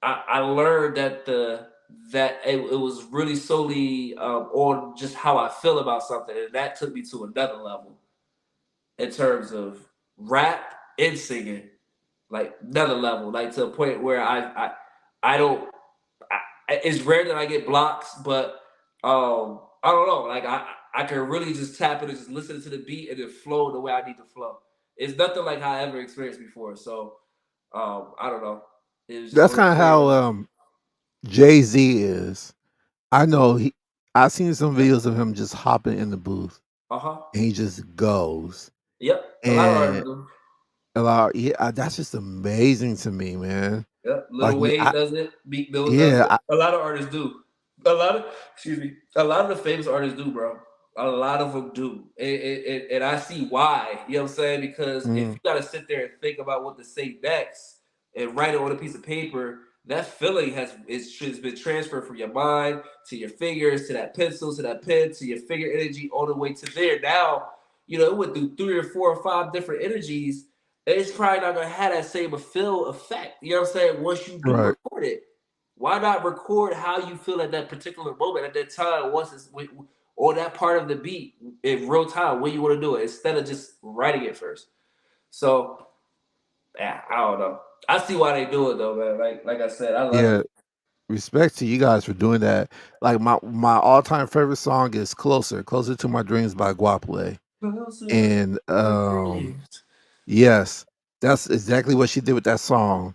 I learned that it was really solely on just how I feel about something, and that took me to another level in terms of rap and singing, like another level, like to a point where I don't. It's rare that I get blocks, but I don't know. Like I can really just tap it and just listen to the beat and then flow the way I need to flow. It's nothing like I ever experienced before. So I don't know. It was just That's on a kind of crazy how level. Jay-Z is. I know I've seen some Yeah. videos of him just hopping in the booth Uh huh. and he just goes. Yep. A lot of artists And do. a lot, yeah, that's just amazing to me, man. Yep. Like, Little Wayne does it. Meek Mill does yeah, it. A lot of artists do. Excuse me. A lot of the famous artists do, bro. A lot of them do, and I see why. You know what I'm saying? Because if you mm, got to sit there and think about what to say next and write it on a piece of paper, that feeling has been transferred from your mind to your fingers to that pencil to that pen to your finger energy all the way to there. Now, it went through 3 or 4 or 5 different energies, it's probably not gonna have that same feel effect. You know what I'm saying? Once you do right. record it, why not record how you feel at that particular moment, at that time, once it's or that part of the beat in real time when you want to do it, instead of just writing it first. So, yeah, I don't know. I see why they do it though, man. Like I said, I love it. Yeah, respect to you guys for doing that. Like my all-time favorite song is "Closer to My Dreams" by Guaple. Closer And my dreams. yes, that's exactly what she did with that song.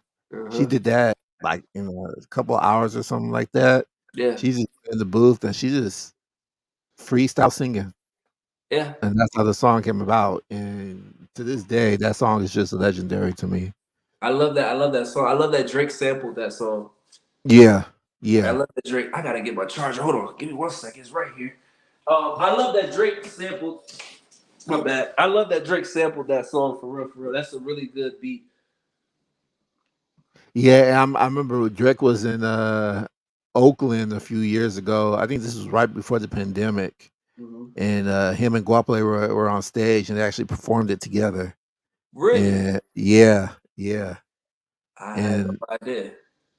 She Uh-huh. did that like in a couple of hours or something like that. Yeah, She's just in the booth and she just freestyle singing, yeah. and that's how the song came about. And to this day, that song is just legendary to me. I love that. I love that song. I love that Drake sampled that song. Yeah, I yeah, love that Drake. I gotta get my charger. Hold on, give me 1 second. It's right here. I love that Drake sampled. My bad. I love that Drake sampled that song for real. For real, that's a really good beat. yeah. I remember when Drake was in Oakland a few years ago. I think this was right before the pandemic, Hmm. and him and Guaple were on stage and they actually performed it together. Really, And yeah, yeah, I had no and idea.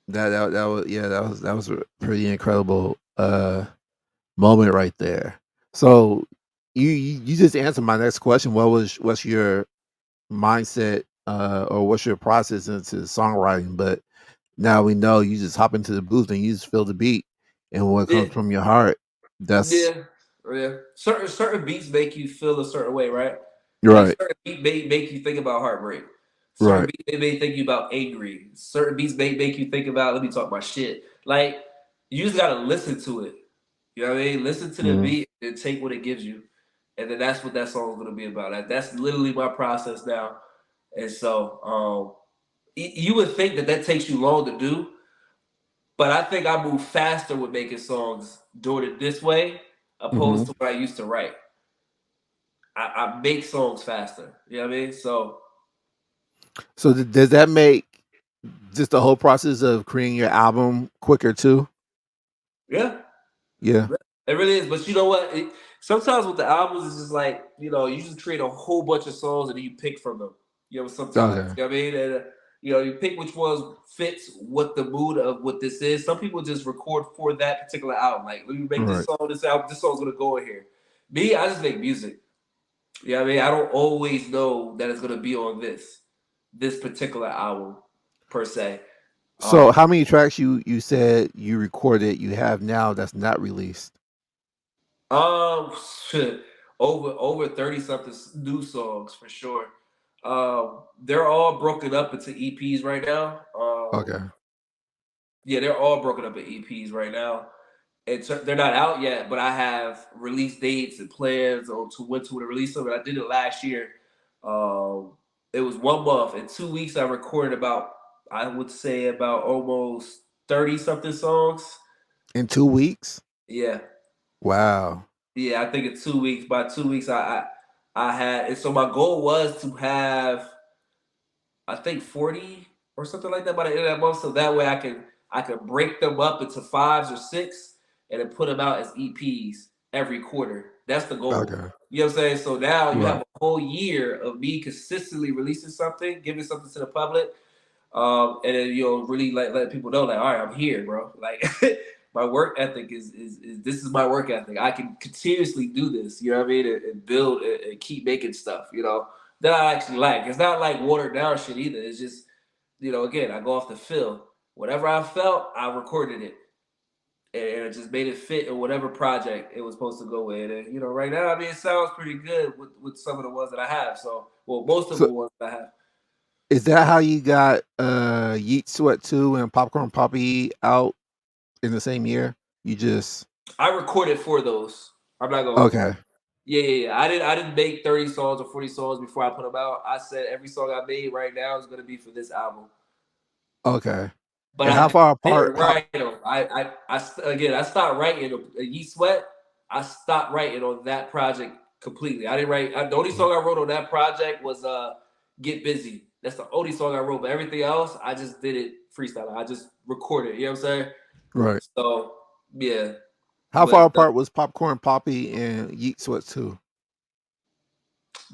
that was yeah, that was a pretty incredible moment right there. So you just answered my next question. What's your mindset or what's your process into songwriting? But now we know you just hop into the booth and you just feel the beat and what Yeah, comes from your heart. That's yeah, yeah. Certain beats make you feel a certain way, right? Like right, certain beats make you think about heartbreak. Certain right. beats may think you about angry. Certain beats may make you think about let me talk my shit. Like you just gotta listen to it. You know what I mean? Listen to the Mhm. beat and take what it gives you, and then that's what that song's gonna be about. Like that's literally my process now. And so, you would think that takes you long to do, but I think I move faster with making songs doing it this way, opposed Mhm. to what I used to write. I make songs faster. You know what I mean? So So does that make just the whole process of creating your album quicker too? yeah, Yeah. it really is. But you know what? Sometimes with the albums, it's just like you just create a whole bunch of songs and then you pick from them. Sometimes Okay. you know what I mean, and you pick which ones fits what the mood of what this is. Some people just record for that particular album. Like, let me make this Right. song. This album. This song's gonna go in here. Me, I just make music. You know what I mean? I don't always know that it's gonna be on this particular album per se. So Um, how many tracks you said you recorded you have now that's not released? um, shit, over 30 something new songs for sure. They're all broken up into EPs right now. Okay. Yeah, they're all broken up in EPs right now. They're not out yet, but I have release dates and plans on to when to release them. And I did it last year. Um, it was 1 month. In 2 weeks, I recorded about, I would say, about almost 30 something songs. In 2 weeks? Yeah, Wow. yeah. I think in 2 weeks. By 2 weeks, I had. And so my goal was to have, I think 40 or something like that by the end of that month. So that way I can break them up into fives or six and then put them out as EPs. every quarter. That's the goal. Okay. You know what I'm saying? So now you have Right. a whole year of me consistently releasing something, giving something to the public, and then really like let people know like, all right, I'm here, bro. Like my work ethic is this is my work ethic. I can continuously do this. You know what I mean? And build and keep making stuff. That I actually like. It's not like watered down shit either. It's just again, I go off the feel. Whatever I felt, I recorded it. And it just made it fit in whatever project it was supposed to go in. And right now, I mean, it sounds pretty good with some of the ones that I have. So, well, most of the So ones that I have. is that how you got Yeet Sweat 2 and Popcorn Poppy out in the same year? You just I recorded for those. I'm not gonna. okay. Yeah, yeah, yeah. I didn't make 30 songs or 40 songs before I put them out. I said every song I made right now is gonna be for this album. Okay. But And how far apart didn't pop write them. Again, I stopped writing Ye Sweat. I stopped writing on that project completely. I didn't write. The only song I wrote on that project was "Get Busy." That's the only song I wrote. But everything else, I just did it freestyle. I just recorded. You know what I'm saying? right. So yeah, How but far apart was Popcorn Poppy and Yeet Sweat 2?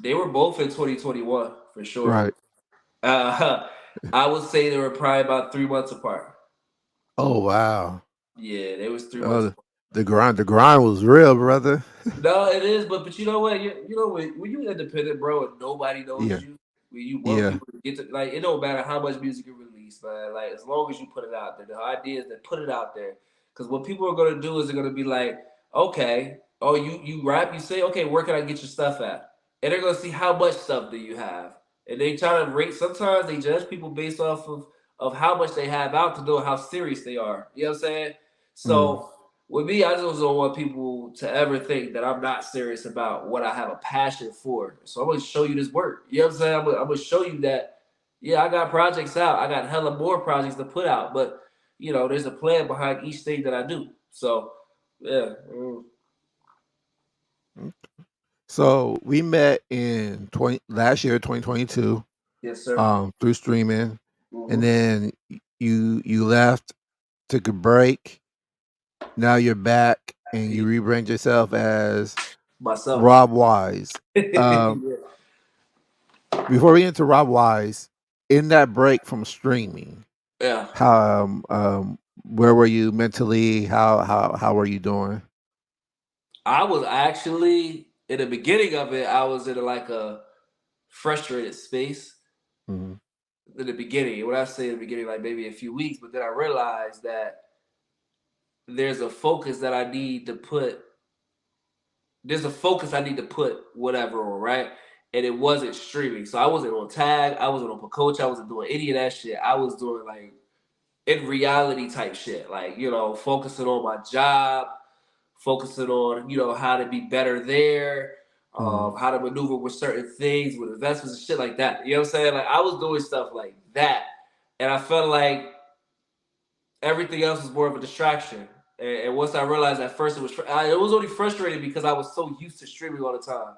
they were both in 2021 for sure. Right. Uh, I would say they were probably about 3 months apart. Oh wow. Yeah, they was 3 months. Oh, the grind was real, brother. No, it is, but you know what? When you independent, bro, and nobody knows Yeah. you, when you want Yeah. people to get to like, it don't matter how much music you release, man. Like as long as you put it out there, the idea is to put it out there. Because what people are gonna do is they're gonna be like, okay, oh you rap, you say, okay, where can I get your stuff at? And they're gonna see how much stuff do you have, and they try to rate. Sometimes they judge people based off of how much they have out to know how serious they are. You know what I'm saying? Mm. So with me, I just don't want people to ever think that I'm not serious about what I have a passion for. So I'm gonna show you this work. You know what I'm saying? I'm gonna show you that. Yeah, I got projects out. I got hella more projects to put out, but there's a plan behind each thing that I do. So yeah, So we met in 20 last year, 2022, yes, sir. through streaming, and Mm-hmm. then you left, took a break. Now you're back, and you rebrand yourself as Myself. Rob Wyze. Um, Yeah. before we get into Rob Wyze, in that break from streaming, Yeah. how where were you mentally? How were you doing? I was actually in the beginning of it. I was in like a frustrated space Mhm. in the beginning. When I say in the beginning, like maybe a few weeks, but then I realized that there's a focus that I need to put. There's a focus I need to put whatever on, right? And it wasn't streaming, so I wasn't on tag. I wasn't on coach. I wasn't doing any of that shit. I was doing like in reality type shit, like focusing on my job, focusing on how to be better there, Mhm. how to maneuver with certain things, with investments and shit like that. You know what I'm saying? Like I was doing stuff like that, and I felt like everything else was more of a distraction. And once I realized at first it was only frustrating because I was so used to streaming all the time.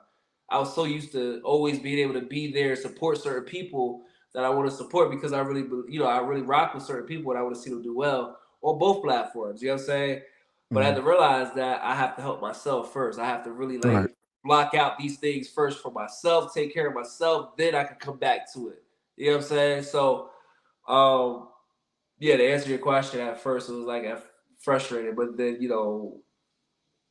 I was so used to always being able to be there, support certain people that I want to support because I really rock with certain people and I want to see them do well on both platforms. You know what I'm saying? But I had Mhm. to realize that I have to help myself first. I have to really Right. like block out these things first for myself, take care of myself, then I can come back to it. You know what I'm saying? So, um, yeah, to answer your question, at first it was like frustrating, but then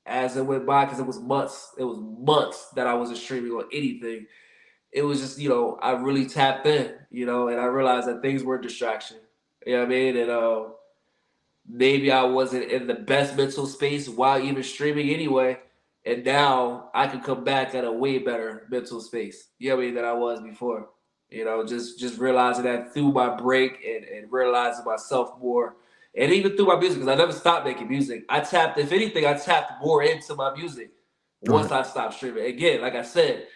as it went by, because it was months that I wasn't streaming on anything. It was just I really tapped in, and I realized that things were a distraction. You know what I mean? And maybe I wasn't in the best mental space while even streaming anyway. And now I can come back at a way better mental space. You know what I mean than I was before. Just realizing that through my break and realizing myself more. And even through my music, because I never stopped making music. If anything, I tapped more into my music once Right. I stopped streaming. Again, like I said,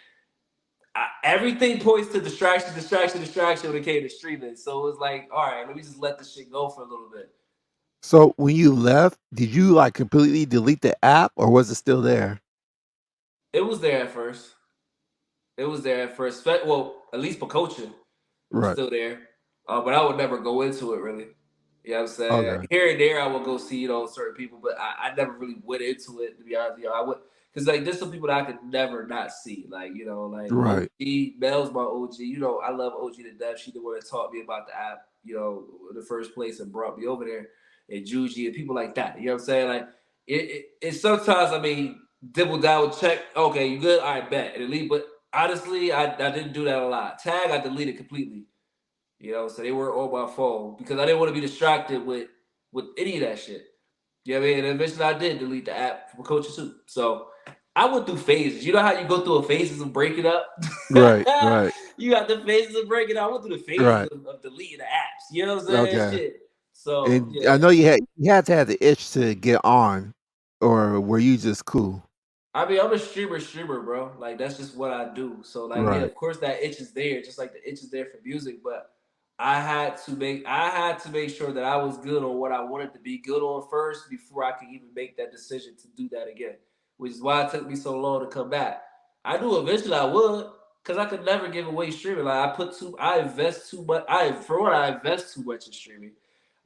everything points to distraction, distraction, distraction when it came to streaming. So it was like, all right, let me just let this shit go for a little bit. So when you left, did you like completely delete the app, or was it still there? It was there at first. It was there at first. Well, at least for coaching, it was Right. still there. But I would never go into it really. You know what I'm saying? Okay. Here and there, I would go see, certain people, but I never really went into it, to be honest. I would, because, like, there's some people that I could never not see. Like, like Right. OG, Mel's my OG. I love OG to death. She the one that taught me about the app, in the first place and brought me over there. And Juji and people like that. You know what I'm saying? Like, it sometimes, I mean, dibble dabble check. Okay, you good? All right, bet. And delete. But honestly, I didn't do that a lot. Tag, I deleted completely. So they weren't on my phone because I didn't want to be distracted with any of that shit. You know what I mean? And eventually I did delete the app for coaching too. So I went through phases. You know how you go through a phases of breaking up? Right. Right. You got the phases of breaking up. I went through the phases Right. of deleting the apps. You know what I'm saying? Okay. Shit. So And yeah. I know you had to have the itch to get on, or were you just cool? I mean, I'm a streamer, bro. Like that's just what I do. So like, yeah, Right. of course that itch is there, just like the itch is there for music. But I had to make sure that I was good on what I wanted to be good on first before I could even make that decision to do that again. Which is why it took me so long to come back. I knew eventually I would, because I could never give away streaming. Like I invest too much. I invest too much in streaming.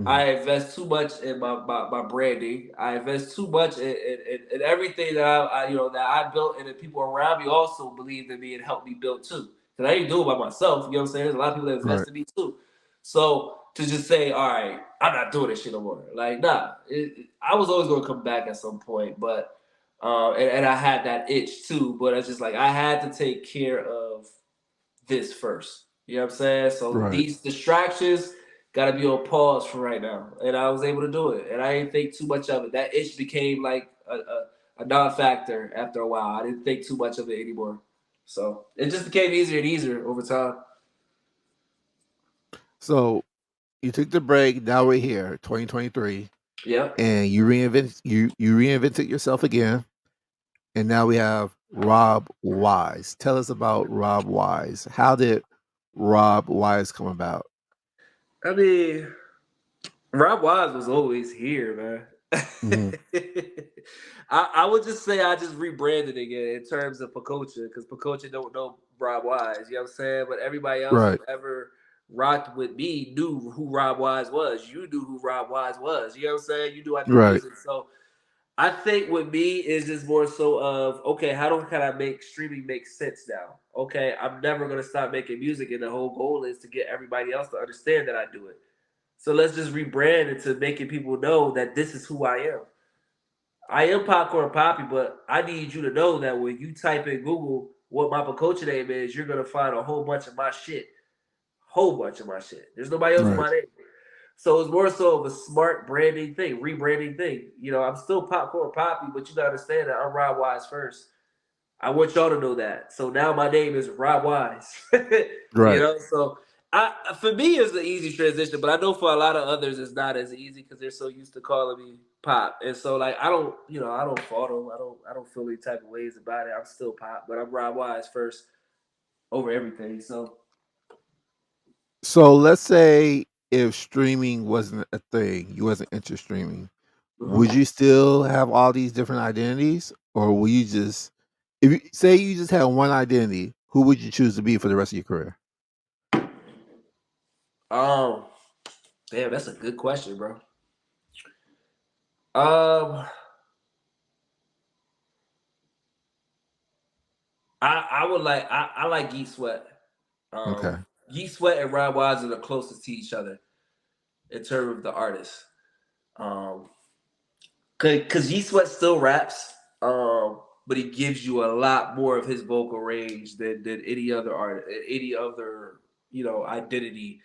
Mhm. I invest too much in my branding. I invest too much in everything that that I built, and the people around me also believed in me and helped me build too. Because I didn't do it by myself. You know what I'm saying? There's a lot of people that Right. invest in me too. So to just say, all right, I'm not doing this shit no more. Like, nah, I was always gonna come back at some point, but and I had that itch too. But it's just like I had to take care of this first. You know what I'm saying? So Right. these distractions got to be on pause for right now, and I was able to do it, and I didn't think too much of it. That itch became like a non-factor after a while. I didn't think too much of it anymore, so it just became easier and easier over time. So you took the break. Now we're here, 2023, Yep. and you reinvented yourself again. And now we have Rob Wyze. Tell us about Rob Wyze. How did Rob Wyze come about? I mean, Rob Wyze was always here, man. Mhm. I would just say I just rebranded again in terms of Pacocha because Pacocha don't know Rob Wyze. You know what I'm saying? But everybody else who Right. ever rocked with me knew who Rob Wyze was. You knew who Rob Wyze was. You know what I'm saying? You knew I did Right. music. So I think with me is just more so of okay, can I make streaming make sense now? Okay, I'm never gonna stop making music, and the whole goal is to get everybody else to understand that I do it. So let's just rebrand into making people know that this is who I am. I am Popcorn Poppy, but I need you to know that when you type in Google what my culture name is, you're gonna find a whole bunch of my shit. Whole bunch of my shit. There's nobody else with Right. my name. So it's more so of a smart branding thing, rebranding thing. I'm still Popcorn Poppy, but you gotta understand that I'm Rob Wise first. I want y'all to know that. So now my name is Rob Wise. Right. So for me it's an easy transition, but I know for a lot of others it's not as easy because they're so used to calling me Pop. And so like I don't fault them. I don't feel any type of ways about it. I'm still Pop, but I'm Rob Wise first over everything. So So let's say if streaming wasn't a thing, you wasn't into streaming, would mhm. you still have all these different identities, or will you just, if you say you just had one identity, who would you choose to be for the rest of your career? um damn, that's a good question, bro. Um I would I like Geek Sweat. Okay. Geek Sweat and Rob Wise are the closest to each other in terms of the artists. Um, cause G Sweat still raps, but he gives you a lot more of his vocal range than any other art, any other identity.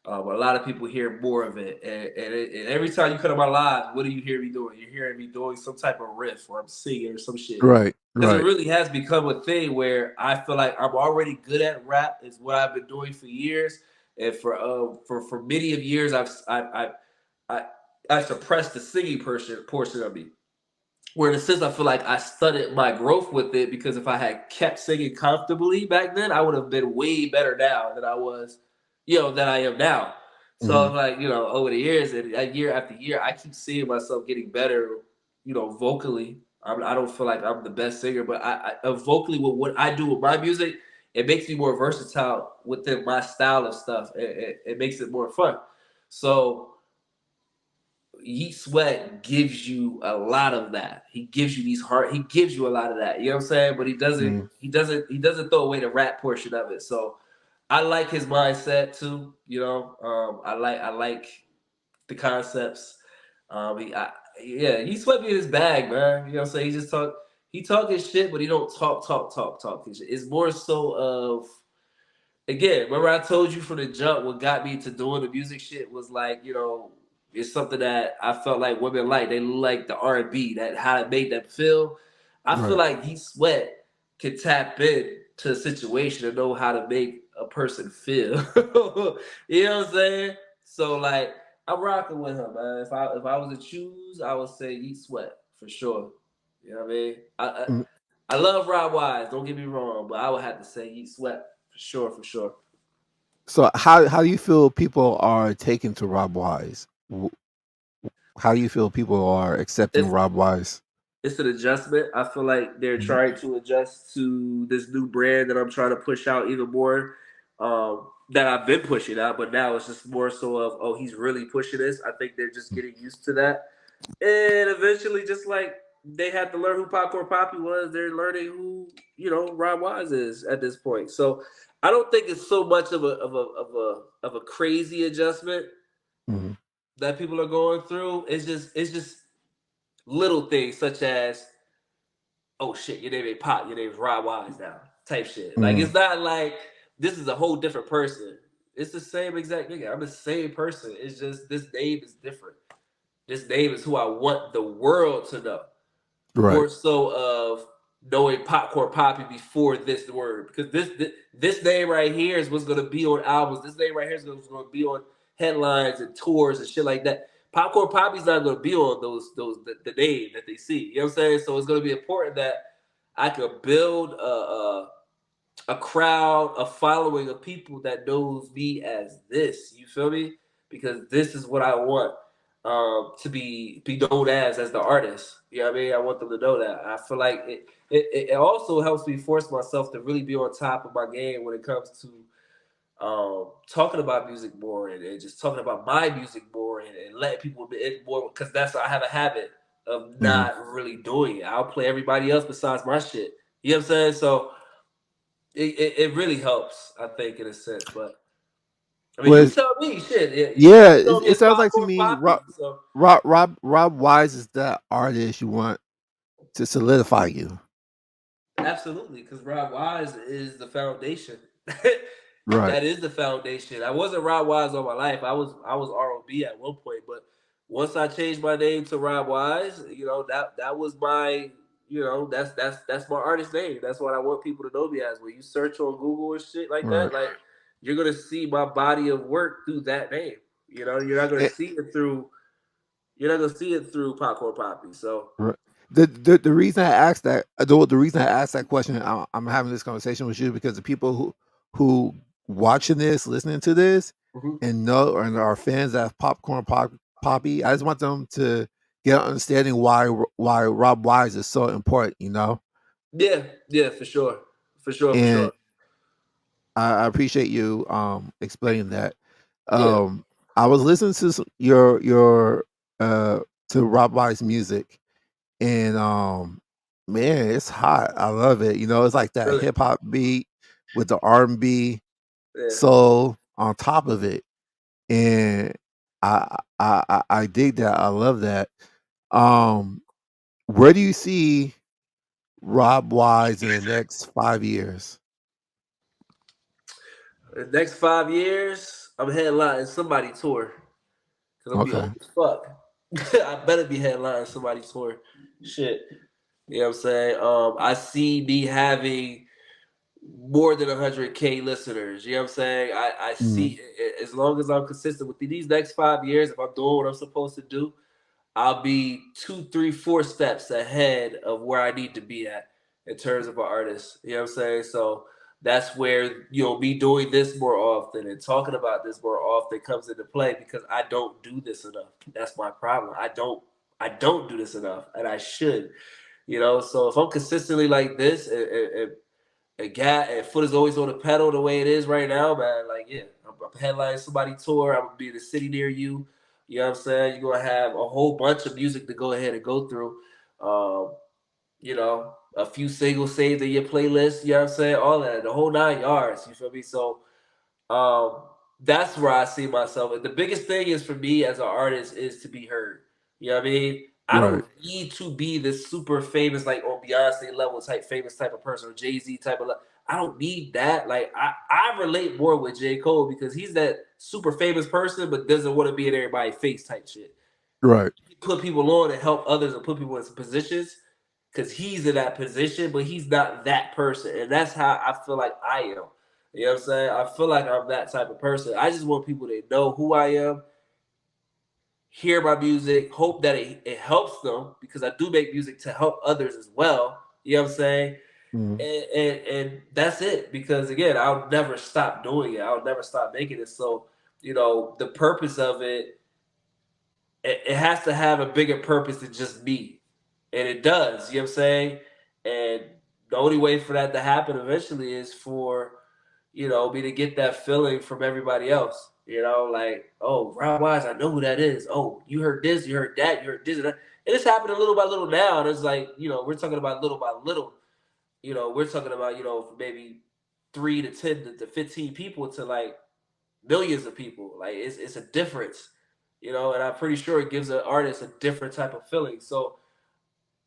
A lot of people hear more of it, and every time you come to my live, what do you hear me doing? You're hearing me doing some type of riff, or I'm singing, or some shit. Right. Because it Right. really has become a thing where I feel like I'm already good at rap. Is what I've been doing for years, and for many of years, I I suppressed the singing portion of me. Where in a sense, I feel like I stunted my growth with it because if I had kept singing comfortably back then, I would have been way better now than I was, than I am now. So Mhm. it's like, over the years and year after year, I keep seeing myself getting better, vocally. I don't feel like I'm the best singer, but vocally with what I do with my music, it makes me more versatile within my style of stuff. It makes it more fun. So Yeet Sweat gives you a lot of that. He gives you these heart. He gives you a lot of that. You know what I'm saying? But he doesn't. Mm, He doesn't. He doesn't throw away the rap portion of it. So I like his mindset too. You know, I like the concepts. He, yeah, he swept me in his bag, man. You know what I'm saying? He just talk. He talk his shit, but he don't talk his shit. It's more so of, again, remember I told you from the jump what got me to doing the music shit was like, it's something that I felt like women like. They like the R&B, that how it made them feel. I feel right. like He Sweat can tap in to a situation and know how to make a person feel. You know what I'm saying? So like I'm rocking with him, man. If I was to choose, I would say Eat Sweat for sure. You know what I mean? Mm. I love Rob Wyze, don't get me wrong, but I would have to say Eat Sweat for sure, for sure. So how do you feel people are taken to Rob Wise? How do you feel people are accepting It's Rob Wise? it's an adjustment. I feel like they're Mhm, trying to adjust to this new brand that I'm trying to push out even more. That I've been pushing out, but now it's just more so of, oh, he's really pushing this. I think they're just getting used to that, and eventually, just like they had to learn who Popcorn Poppy was, they're learning who Rob Wise is at this point. So I don't think it's so much of a crazy adjustment mhm, that people are going through. It's just little things such as, oh shit, your name ain't Pop, your name's Rob Wise now, type shit. Like mhm. it's not like this is a whole different person. It's the same exact nigga. I'm the same person. It's just this name is different. This name is who I want the world to know. Right. More so of knowing Popcorn Poppy before this word, because this name right here is what's gonna be on albums. This name right here is what's gonna be on headlines and tours and shit like that. Popcorn Poppy's not gonna be on those the name that they see. You know what I'm saying? So it's gonna be important that I could build a crowd, a following of people that knows me as this. You feel me? Because this is what I want to be known as the artist. You know what I mean? I want them to know that. I feel like it also helps me force myself to really be on top of my game when it comes to talking about music more, and just talking about my music more, and letting people be it more, because that's, I have a habit of Mhm. not really doing it. I'll play everybody else besides my shit. You know what I'm saying? So it really helps, I think, in a sense. But I mean, you Was tell me, shit. Yeah, You know me it as sounds like to Popcorn me Poppy, so Rob Wise is that artist you want to solidify you. absolutely, because Rob Wise is the foundation. Right. That is the foundation. I wasn't Rob Wise all my life. I was ROB at one point, but once I changed my name to Rob Wise, that was my, that's my artist name. That's what I want people to know me as. When you search on Google and shit like Right. that, like you're gonna see my body of work through that name. You're not gonna Eh, see it through. You're not gonna see it through Popcorn Poppy. So right. The reason I asked that the reason I asked that question, I'm having this conversation with you because the people who watching this, listening to this, mhm. and know and are fans of Poppy, I just want them to get an understanding why Rob Wise is so important. Yeah, yeah, for sure, for sure, for And sure. I appreciate you explaining that. Yeah, Um, I was listening to your uh to Rob Wise music, and man, it's hot. I love it. It's like that really. hip hop beat with the R&B Yeah. soul on top of it, and I dig that. I love that. Um, where do you see Rob Wise in the next 5 years? The next 5 years, I'm headlining somebody tour because I'm gonna be old Okay. as fuck. I better be headlining somebody tour. Shit, you know what I'm saying? I see me having more than 100K listeners. You know what I'm saying? I Mm, see, as long as I'm consistent with these next 5 years, if I'm doing what I'm supposed to do, I'll be two, three, 4 steps ahead of where I need to be at in terms of an artist. You know what I'm saying? So that's where me doing this more often and talking about this more often comes into play, because I don't do this enough. That's my problem. I don't do this enough, and I should. So if I'm consistently like this, and foot is always on the pedal the way it is right now, man. Like, yeah, I'm headlining somebody tour. I'm gonna be in the city near you. You know what I'm saying? You're gonna have a whole bunch of music to go ahead and go through. Um, you know, a few singles saved in your playlist. You know what I'm saying? All that, the whole 9 yards. You feel me? So um, that's where I see myself. And the biggest thing is for me as an artist is to be heard. You know what I mean? I Right. don't need to be this super famous, like on Beyonce level type famous type of person or Jay-Z type of I don't need that. Like I relate more with J. Cole because he's that super famous person but doesn't want to be in everybody's face type shit. Right. He put people on and help others and put people in some positions because he's in that position, but he's not that person. And that's how I feel like I am. You know what I'm saying? I feel like I'm that type of person. I just want people to know who I am, hear my music, hope that it helps them because I do make music to help others as well. You know what I'm saying? Mhm. And that's it. Because again, I'll never stop doing it. I'll never stop making it. So, the purpose of it has to have a bigger purpose than just me. And it does, you know what I'm saying? And the only way for that to happen eventually is for, me to get that feeling from everybody else. Like, oh, Rob Wise, I know who that is. Oh, you heard this, you heard that, you heard this and that. And it's happening little by little now. And it's like, we're talking about little by little. We're talking about, maybe 3 to 10 to 15 people to like millions of people. Like it's a difference, and I'm pretty sure it gives an artist a different type of feeling. So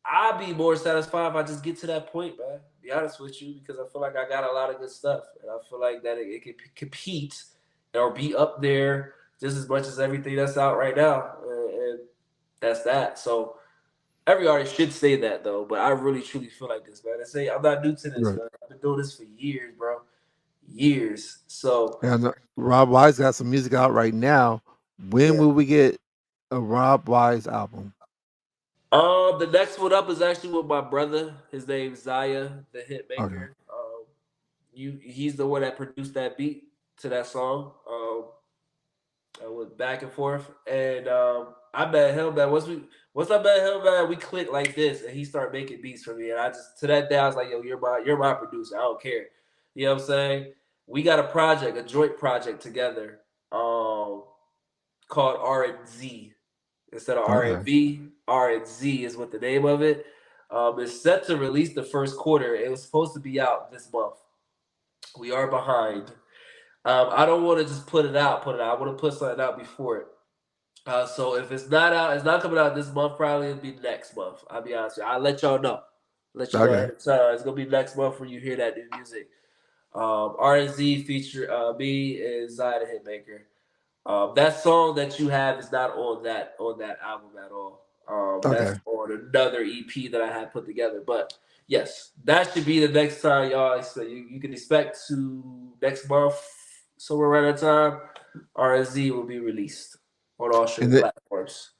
I'll be more satisfied if I just get to that point, man. Be honest with you, because I feel like I got a lot of good stuff, and I feel like that it can compete or be up there just as much as everything that's out right now, and that's that. So every artist should say that though, but I really truly feel like this, man. I say I'm not new to this, Right. man. I've been doing this for years, bro, years. So And Rob Wise got some music out right now. When yeah. will we get a Rob Wise album? The next one up is actually with my brother. His name's Zaya, the hit Okay. maker. He's the one that produced that beat to that song. I went back and forth, and I met him. Man, once I met him, man, we clicked like this, and he started making beats for me. And I just to that day, I was like, "Yo, you're my producer. I don't care." You know what I'm saying? We got a project, a joint project together, called R and Z instead of R and Okay. V. R and Z is what the name of it. It's set to release the first quarter. It was supposed to be out this month. We are behind. I don't want to just put it out. Put it out. I want to put something out before it. So if it's not out, it's not coming out this month. Probably it'll be next month. I'll be honest with you. I'll let y'all know. Let you know Okay. ahead of time. It's gonna be next month when you hear that new music. R&Z feature me and Zaya the Hitmaker. That song that you have is not on that album at all. That's Okay. on another EP that I had put together. But yes, that should be the next time, y'all. So you can expect to next month, somewhere around that time, RZ will be released on all And streaming the platforms.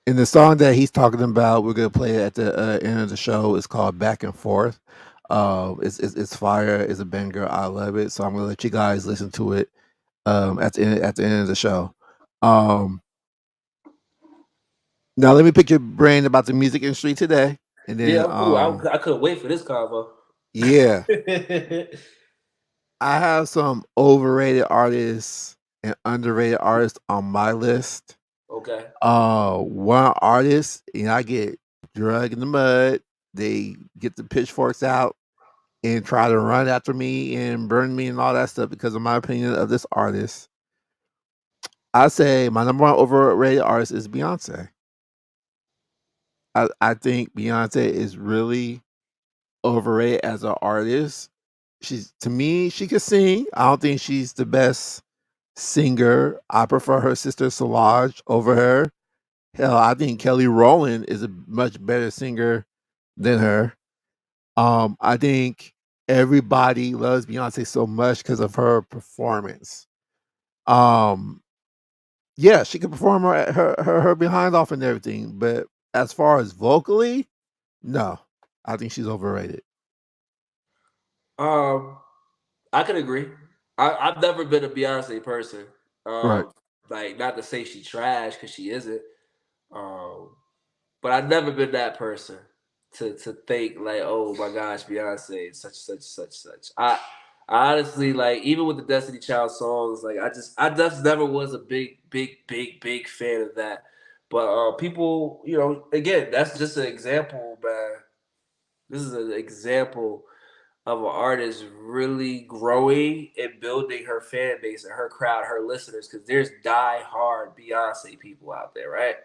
and the song that he's talking about, we're gonna play it at the end of the show. It's called "Back and Forth." It's fire. It's a banger. I love it. So I'm gonna let you guys listen to it at the end of the show. Um, Now let me pick your brain about the music industry today, and Yeah, then I'm cool. I couldn't wait for this convo. yeah, I have some overrated artists and underrated artists on my list. Okay. One artist, I get drug in the mud. They get the pitchforks out and try to run after me and burn me and all that stuff because of my opinion of this artist. I say my number one overrated artist is Beyonce. I think Beyonce is really overrated as an artist. She's to me, she can sing. I don't think she's the best singer. I prefer her sister Solange over her. Hell, I think Kelly Rowland is a much better singer than her. I think everybody loves Beyonce so much because of her performance. Um, yeah, she can perform her behind off and everything, but as far as vocally, no, I think she's overrated. Um, I can agree. I've never been a Beyonce person. Right. Um, like not to say she trash because she isn't. Um, but I've never been that person to think like, oh my gosh, Beyonce, such such such such. I honestly like even with the Destiny Child songs, like I just never was a big fan of that. But people, again, that's just an example, man. This is an example of an artist really growing and building her fan base and her crowd, her listeners, because there's die hard Beyonce people out there, right?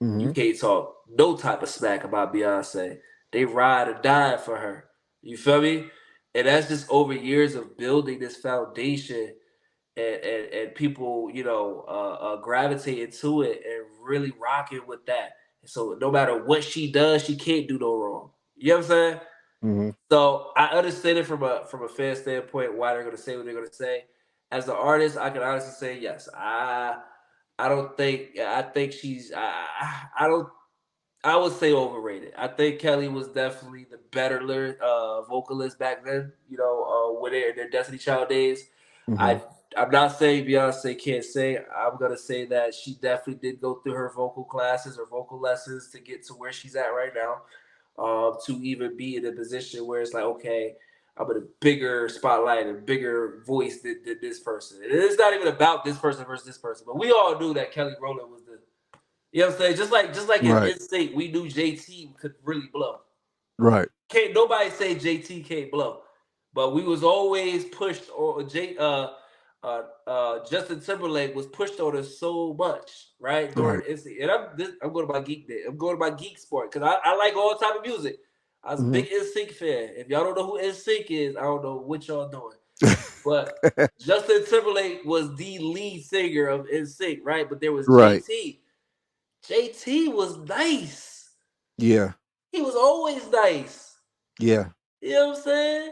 You Mhm. can't talk no type of smack about Beyonce. They ride or die for her. You feel me? And that's just over years of building this foundation and people, gravitating to it and really rocking with that. So no matter what she does, she can't do no wrong. You know what I'm saying? Mhm. So I understand it from a fan standpoint why they're gonna say what they're gonna say. As an artist, I can honestly say yes. I don't think I think she's I don't I would say overrated. I think Kelly was definitely the better vocalist back then. When they're in their Destiny Child days. Mhm. I I'm not saying Beyonce can't sing. I'm gonna say that she definitely did go through her vocal classes or vocal lessons to get to where she's at right now. To even be in a position where it's like, okay, I'm in a bigger spotlight, a bigger voice than this person. And it's not even about this person versus this person, but we all knew that Kelly Rowland was the you know what I'm saying? Just like in Right. Instinct, we knew JT could really blow. Right. Can't nobody say JT can't blow, but we was always pushed. Or Justin Timberlake was pushed on us so much, right? During Right. Instinct, and I'm going to my geek day. I'm going to my geek sport because I like all type of music. I was a Mhm. big NSYNC fan. If y'all don't know who NSYNC is, I don't know what y'all doing. But Justin Timberlake was the lead singer of NSYNC, right? But there was Right. JT. JT was nice. Yeah. He was always nice. Yeah. You know what I'm saying?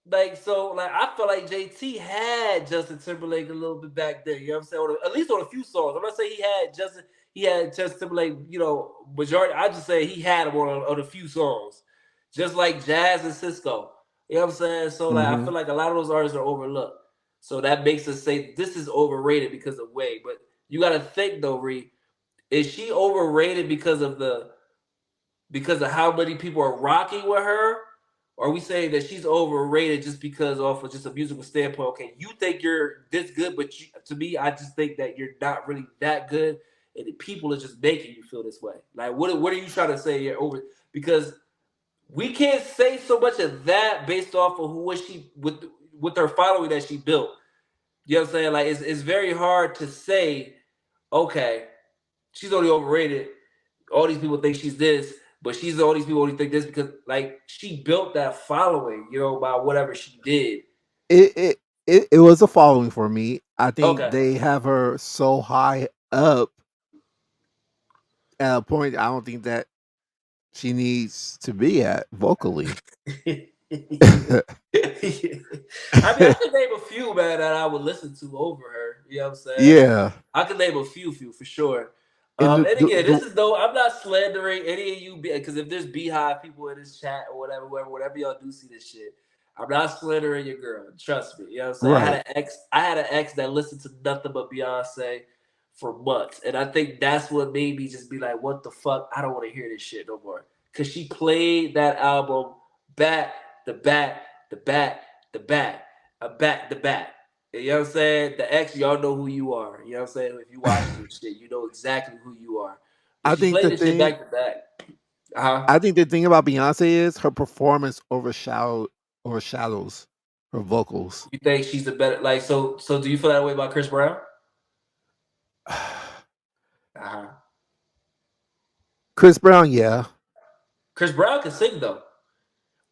Like so, like I feel like JT had Justin Timberlake a little bit back then. You know what I'm saying? At least on a few songs. I'm not saying he had Justin Timberlake. Majority. I just say he had him on a few songs, just like Jazz and Cisco. You know what I'm saying? So like I Mhm. feel like a lot of those artists are overlooked. So that makes us say this is overrated because of Wade. But you got to think though, Ree, is she overrated because of how many people are rocking with her? Or are we saying that she's overrated just because off of just a musical standpoint? Okay, you think you're this good, but to me, I just think that you're not really that good, and the people are just making you feel this way. Like, what are you trying to say? You're over because we can't say so much of that based off of who was she with her following that she built. You know what I'm saying? Like, it's very hard to say, okay, she's only overrated all these people think she's this, but she's all these people only think this because like she built that following, by whatever she did. It it it was a following for me. I think Okay. they have her so high up at a point I don't think that she needs to be at vocally. I mean, I could name a few, man, that I would listen to over her. You know what I'm saying? Yeah. I could name a few for sure. And And again, this is though I'm not slandering any of you because if there's beehive people in this chat or whatever y'all do see this shit, I'm not slandering your girl. Trust me. You know what I'm saying? right. I had an ex that listened to nothing but Beyonce for months, and I think that's what made me just be like, "What the fuck? I don't want to hear this shit no more." Because she played that album back the back the back the back back the back. You know what I'm saying? The X, y'all know who you are. You know what I'm saying? If you watch this shit, you know exactly who you are. But I she think played the this shit thing back to back. Uh huh. I think the thing about Beyonce is her performance overshadows her vocals. You think she's the better? Like, so do you feel that way about Chris Brown? Uh huh. Chris Brown, yeah. Chris Brown can sing though,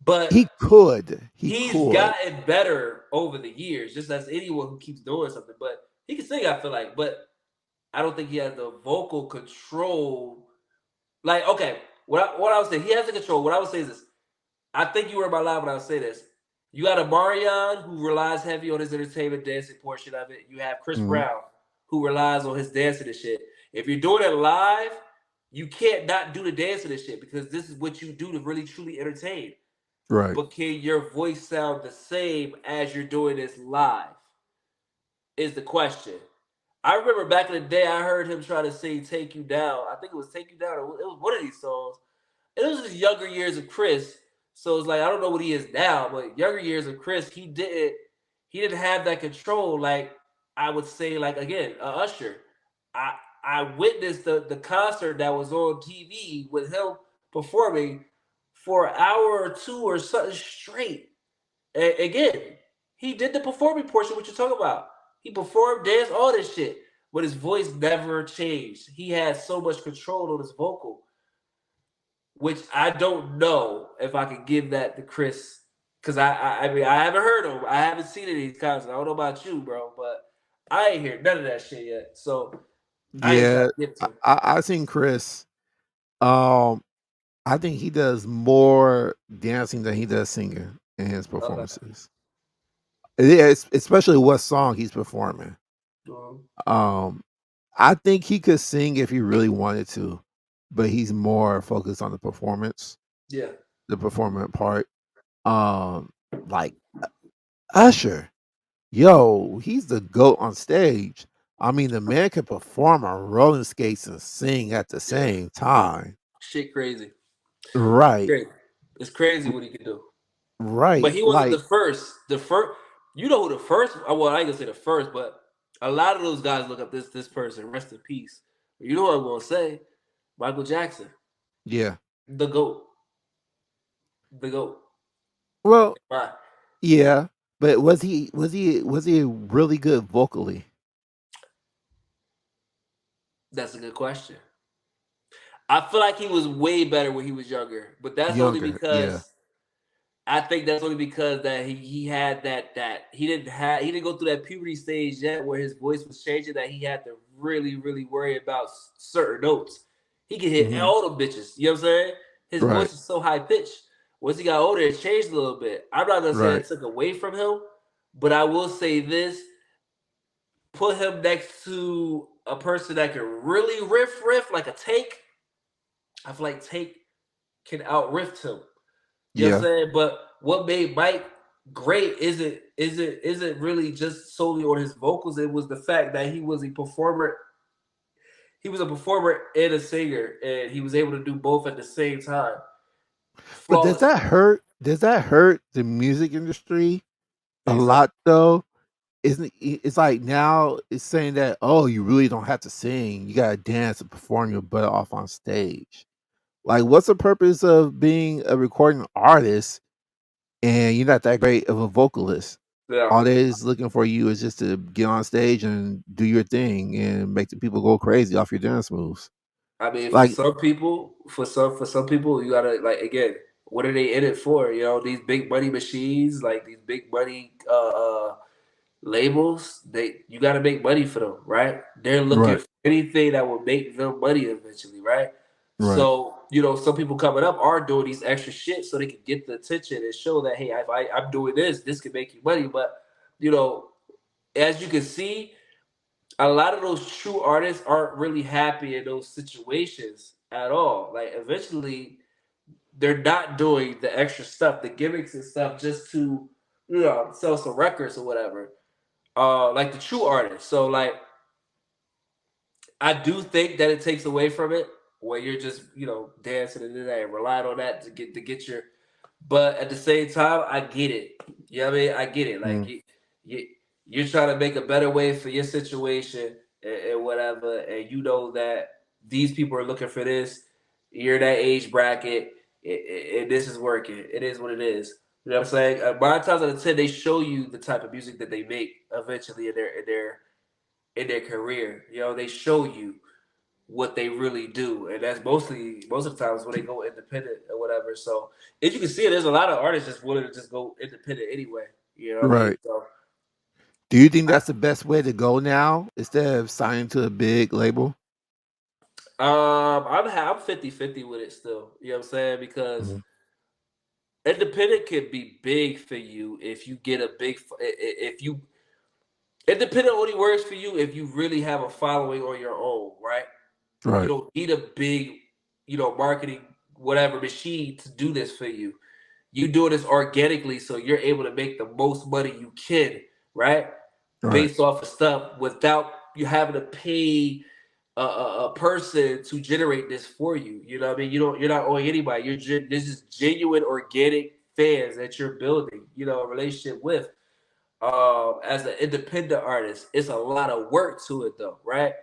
but He could. He he's could. gotten better over the years, just as anyone who keeps doing something. But he can sing, I feel like, but I don't think he has the vocal control. Like, okay, what I would say, he has the control. What I would say is this: I think you were about live when I would say this. You got a Marion who relies heavy on his entertainment dancing portion of it. You have Chris Mhm. Brown who relies on his dancing and shit. If you're doing it live, you can't not do the dancing and shit because this is what you do to really truly entertain. Right. But can your voice sound the same as you're doing this live? Is the question. I remember back in the day, I heard him try to sing "Take You Down." I think it was "Take You Down," or it was one of these songs. It was his younger years of Chris. So it's like I don't know what he is now, but younger years of Chris, he didn't. he didn't have that control. Like I would say, like again, Usher. I I witnessed the concert that was on TV with him performing for an hour or two or something straight. Again, he did the performing portion. What you're talking about? He performed, danced, all this shit, but his voice never changed. He had so much control on his vocal, which I don't know if I could give that to Chris. Cause I mean I haven't heard him. I haven't seen any of these concerts. I don't know about you, bro, but I ain't heard none of that shit yet. So I ain't trying Yeah, to give it to him. I seen Chris. Um, I think he does more dancing than he does singing in his Okay. performances. Yeah, especially what song he's performing. Mhm. Um, I think he could sing if he really wanted to, but he's more focused on the performance, Yeah. the performance part. Um, like Usher, yo, he's the goat on stage. I mean, the man can perform on roller skates and sing at the Yeah. same time. Shit crazy. Right, Crazy. It's crazy what he can do. But right. he wasn't the Like, first. The first, you know who the first? Well, I ain't gonna say the first, but a lot of those guys look up this person. Rest in peace. You know what I'm gonna say? Michael Jackson, yeah. the goat, the goat. Well, Right. yeah. But was he really good vocally? That's a good question. I feel like he was way better when he was younger, but that's only Younger, yeah. because I think that's only because that he had that he didn't go through that puberty stage yet where his voice was changing that he had to really worry about certain notes. He could hit Hmm. all the bitches. You know what I'm saying? His Right, voice is so high pitched. Once he got older, it changed a little bit. I'm not gonna say right. that took away from him, but I will say this: put him next to a person that can really riff like a Tank. I feel like Tank can out riff him. You know what I'm Yeah. saying? But what made Mike great isn't really just solely on his vocals. It was the fact that he was a performer. He was a performer and a singer, and he was able to do both at the same time. But does Flawless. that hurt? Does that hurt the music industry a Think so? lot though? Isn't it's like now it's saying that, oh, you really don't have to sing. You gotta dance and perform your butt off on stage. Like, what's the purpose of being a recording artist and you're not that great of a vocalist? Yeah. All they is looking for you is just to get on stage and do your thing and make the people go crazy off your dance moves. I mean, for Like, some people, for some people, you gotta like again. What are they in it for? You know, these big money machines, like these big money labels, they you got to make money for them, right? They're looking right, for anything that will make them money eventually, right? right, So some people coming up are doing these extra shit so they can get the attention and show that hey, I'm doing this, this can make you money. But you know, as you can see, a lot of those true artists aren't really happy in those situations at all. Like eventually, they're not doing the extra stuff, the gimmicks and stuff, just to sell some records or whatever like the true artist. So like I do think that it takes away from it where you're just dancing and that and relying on that to get your. But at the same time, I get it. You know what I mean? I get it. Like mm, you you're trying to make a better way for your situation and whatever, and you know that these people are looking for this. You're that age bracket, and this is working. It is what it is. You know what I'm saying? 9 times out of 10, they show you the type of music that they make eventually in their career. They show you what they really do, and that's mostly most of the times when they go independent or whatever. So as you can see, there's a lot of artists just willing to just go independent anyway. You know what I mean? right. So Do you think I, that's the best way to go now instead of signing to a big label? I'm 50-50 with it still. You know what I'm saying? Because Mhm. independent can be big for you if you get a big if you independent only works for you if you really have a following on your own, right? You Right, don't need a big, marketing whatever machine to do this for you. You doing this organically, so you're able to make the most money you can, right? right, Based off of stuff without you having to pay a person to generate this for you. You know what I mean? You're not owing anybody. This is genuine organic fans that you're building, a relationship with. as an independent artist, it's a lot of work to it though, right?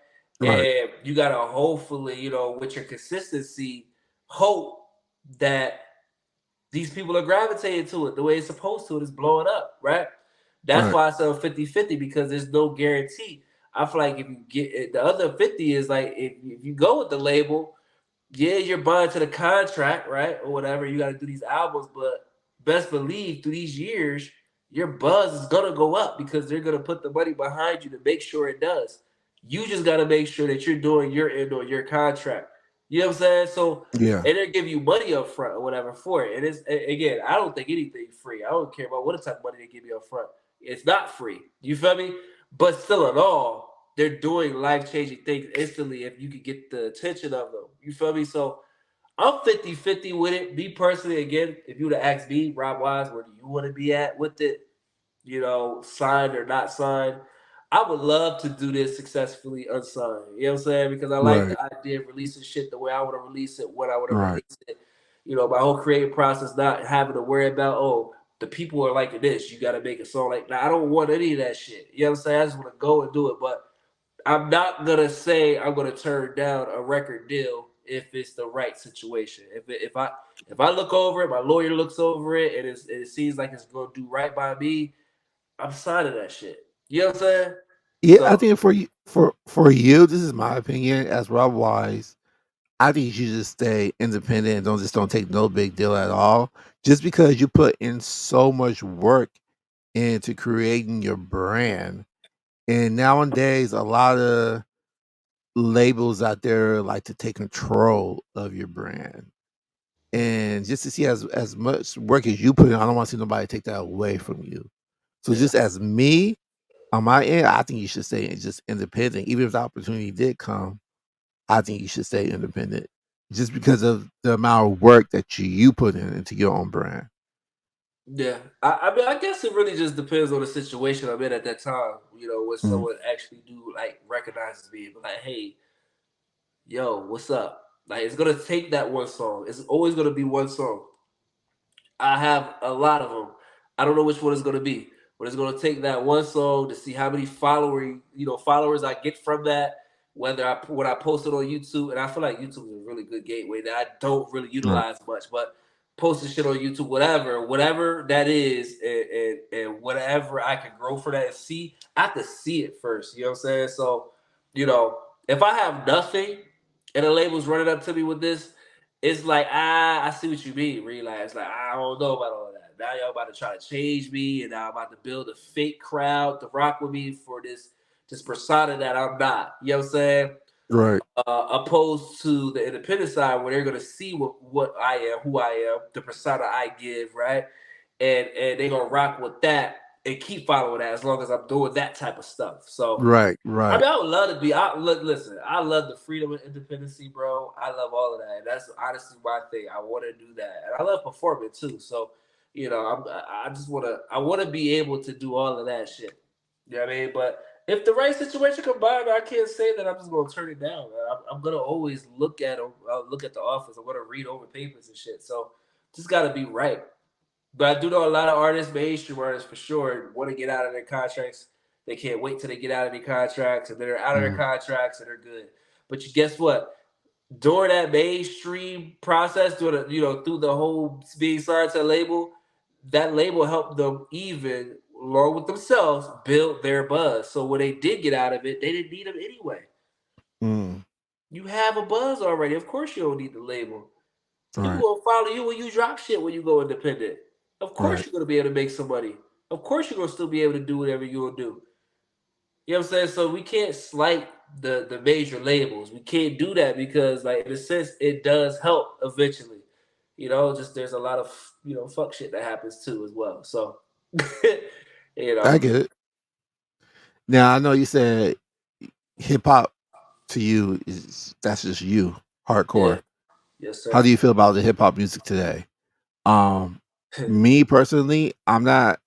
Right. And you gotta hopefully, with your consistency, hope that these people are gravitating to it the way it's supposed to. It is blowing up, right? That's Right. why I sell 50-50 because there's no guarantee. I feel like if you get it, the other 50 is like if you go with the label, yeah, you're buying to the contract, right? Or whatever. You got to do these albums, but best believe through these years, your buzz is going to go up because they're going to put the money behind you to make sure it does. You just got to make sure that you're doing your end on your contract. You know what I'm saying? So, Yeah. and they'll give you money up front or whatever for it. And again, I don't think anything's free. I don't care about what type of money they give you up front. It's not free. You feel me? But still, in all, they're doing life changing things instantly if you could get the attention of them. You feel me? So I'm 50-50 with it. Me personally, again, if you would have asked me, Rob Wise, where do you want to be at with it? Signed or not signed. I would love to do this successfully unsigned. You know what I'm saying? Because I like Right. the idea of releasing shit the way I want to release it, when I want to Right. release it. My whole creative process, not having to worry about, oh, the people are liking this. You got to make a song like that. I don't want any of that shit. You know what I'm saying? I just want to go and do it. But I'm not gonna say I'm gonna turn down a record deal if it's the right situation. If I look over it, my lawyer looks over it, and it seems like it's gonna do right by me, I'm signing that shit. You know what I'm saying? Yeah, I So think for you, this is my opinion as Rob Wise. I think you should just stay independent and don't take no big deal at all. Just because you put in so much work into creating your brand. And nowadays a lot of labels out there like to take control of your brand. And just to see as much work as you put in, I don't want to see nobody take that away from you. So yeah, just as me on my end, I think you should stay just independent. Even if the opportunity did come, I think you should stay independent. Just because of the amount of work that you put in into your own brand. yeah. I mean, I guess it really just depends on the situation I'm in at that time. When Mm. someone actually do like recognizes me and be like, "Hey, yo, what's up?" Like it's gonna take that one song. It's always gonna be one song. I have a lot of them. I don't know which one it's going to be, but it's going to take that one song to see how many followers I get from that. Whether when I post it on YouTube, and I feel like YouTube is a really good gateway that I don't really Right. utilize much, but posting shit on YouTube, whatever that is, and whatever I can grow for that and see, I have to see it first. You know what I'm saying? So, you know, if I have nothing and the label's running up to me with this, it's like I see what you mean, relax. Like I don't know about all that. Now y'all about to try to change me, and now I'm about to build a fake crowd to rock with me for this persona that I'm not. You know what I'm saying? Right. Opposed to the independent side, where they're gonna see what I am, who I am, the persona I give, right? And they're gonna rock with that and keep following that as long as I'm doing that type of stuff. So Right. I Right. mean, I would love to be. Listen. I love the freedom and independency, bro. I love all of that. And that's honestly my thing. I want to do that, and I love performing too. So, I just want to. I want to be able to do all of that shit. You know what I mean? But if the right situation comes by, I can't say that I'm just gonna turn it down. I'm gonna always look at them. Look at the office. I'm gonna read over papers and shit. So, just gotta be right. But I do know a lot of artists, mainstream artists for sure, want to get out of their contracts. They can't wait till they get out of their contracts, and they're out of their Mm. contracts and they're good. But you guess what? During that mainstream process, through the whole being signed to a label, that label helped them even, along with themselves, build their buzz. So when they did get out of it, they didn't need them anyway. Mm. You have a buzz already. Of course, you don't need the label. People Right. will follow you when you drop shit when you go independent. Of course Right. you're gonna be able to make some money. Of course you're gonna still be able to do whatever you're gonna do. You know what I'm saying? So we can't slight the major labels. We can't do that because like in a sense it does help eventually. Just there's a lot of fuck shit that happens too as well. So you I know. get it. Now I know you said hip hop to you is that's just you, Yeah. hardcore. Yes, How do sir. you feel about the hip hop music today? Um, Me personally, I'm not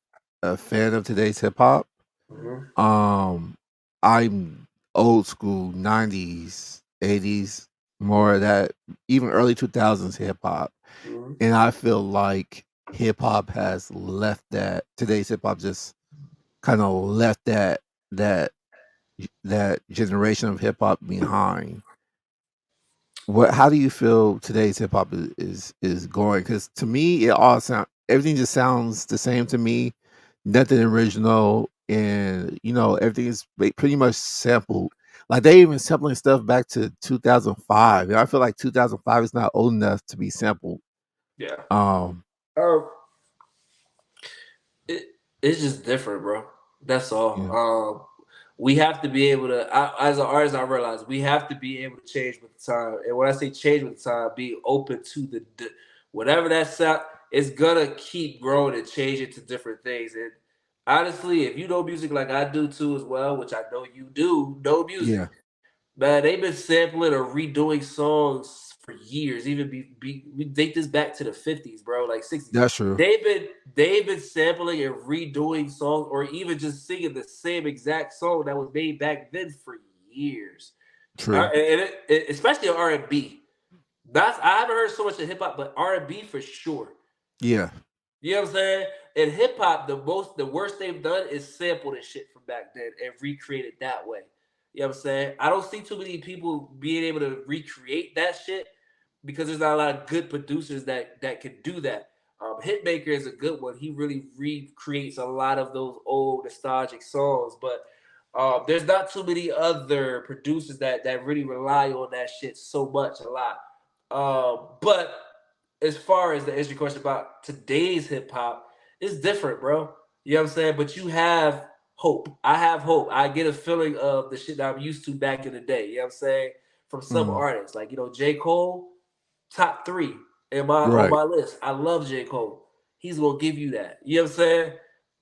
a fan of today's hip hop. hmm Um, I'm old school, 90s, 80s, more of that, even early 2000s hip hop. hmm And I feel like hip hop has left that. Today's hip hop just kind of left that that generation of hip hop behind. What? How do you feel today's hip hop is going? Because to me, it all sound everything just sounds the same to me. Nothing original, and everything is pretty much sampled. Like they even sampling stuff back to 2005. I feel like 2005 is not old enough to be sampled. Yeah. Um, Um, it, it's just different, bro. That's all. yeah, We have to be able to, as an artist, I realize we have to be able to change with the time. And when I say change with the time, be open to the whatever that sound. It's gonna keep growing and changing to different things. And honestly, if you know music like I do too as well, which I know you do know music, yeah, man, they've been sampling or redoing songs for years. Even we date this back to the 50s, bro, like 60s. that's true. They've been sampling and redoing songs, or even just singing the same exact song that was made back then for years. True. And especially R and B. That's I haven't heard so much of hip hop, but R and B for sure. Yeah, You know what I'm saying? In hip hop, the worst they've done is sample the shit from back then and recreate it that way. You know what I'm saying? I don't see too many people being able to recreate that shit because there's not a lot of good producers that can do that. Hitmaker is a good one. He really recreates a lot of those old nostalgic songs, but there's not too many other producers that really rely on that shit so much a lot. But as far as the answer your question about today's hip hop, it's different, bro. You know what I'm saying? But you have hope. I have hope. I get a feeling of the shit that I'm used to back in the day. You know what I'm saying? From some mm, artists, like J. Cole, top three in my on right, my list. I love J. Cole. He's gonna give you that. You know what I'm saying?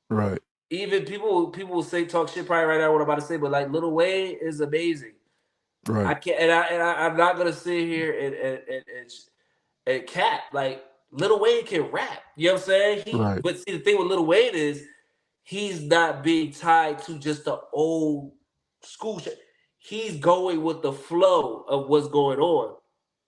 right, Even people will say talk shit probably right now what I'm about to say, but like Lil Wayne is amazing. I right, can't I'm not gonna sit here and Cap, like Lil Wayne can rap. You know what I'm saying? right, But see the thing with Lil Wayne is he's not being tied to just the old school shit. He's going with the flow of what's going on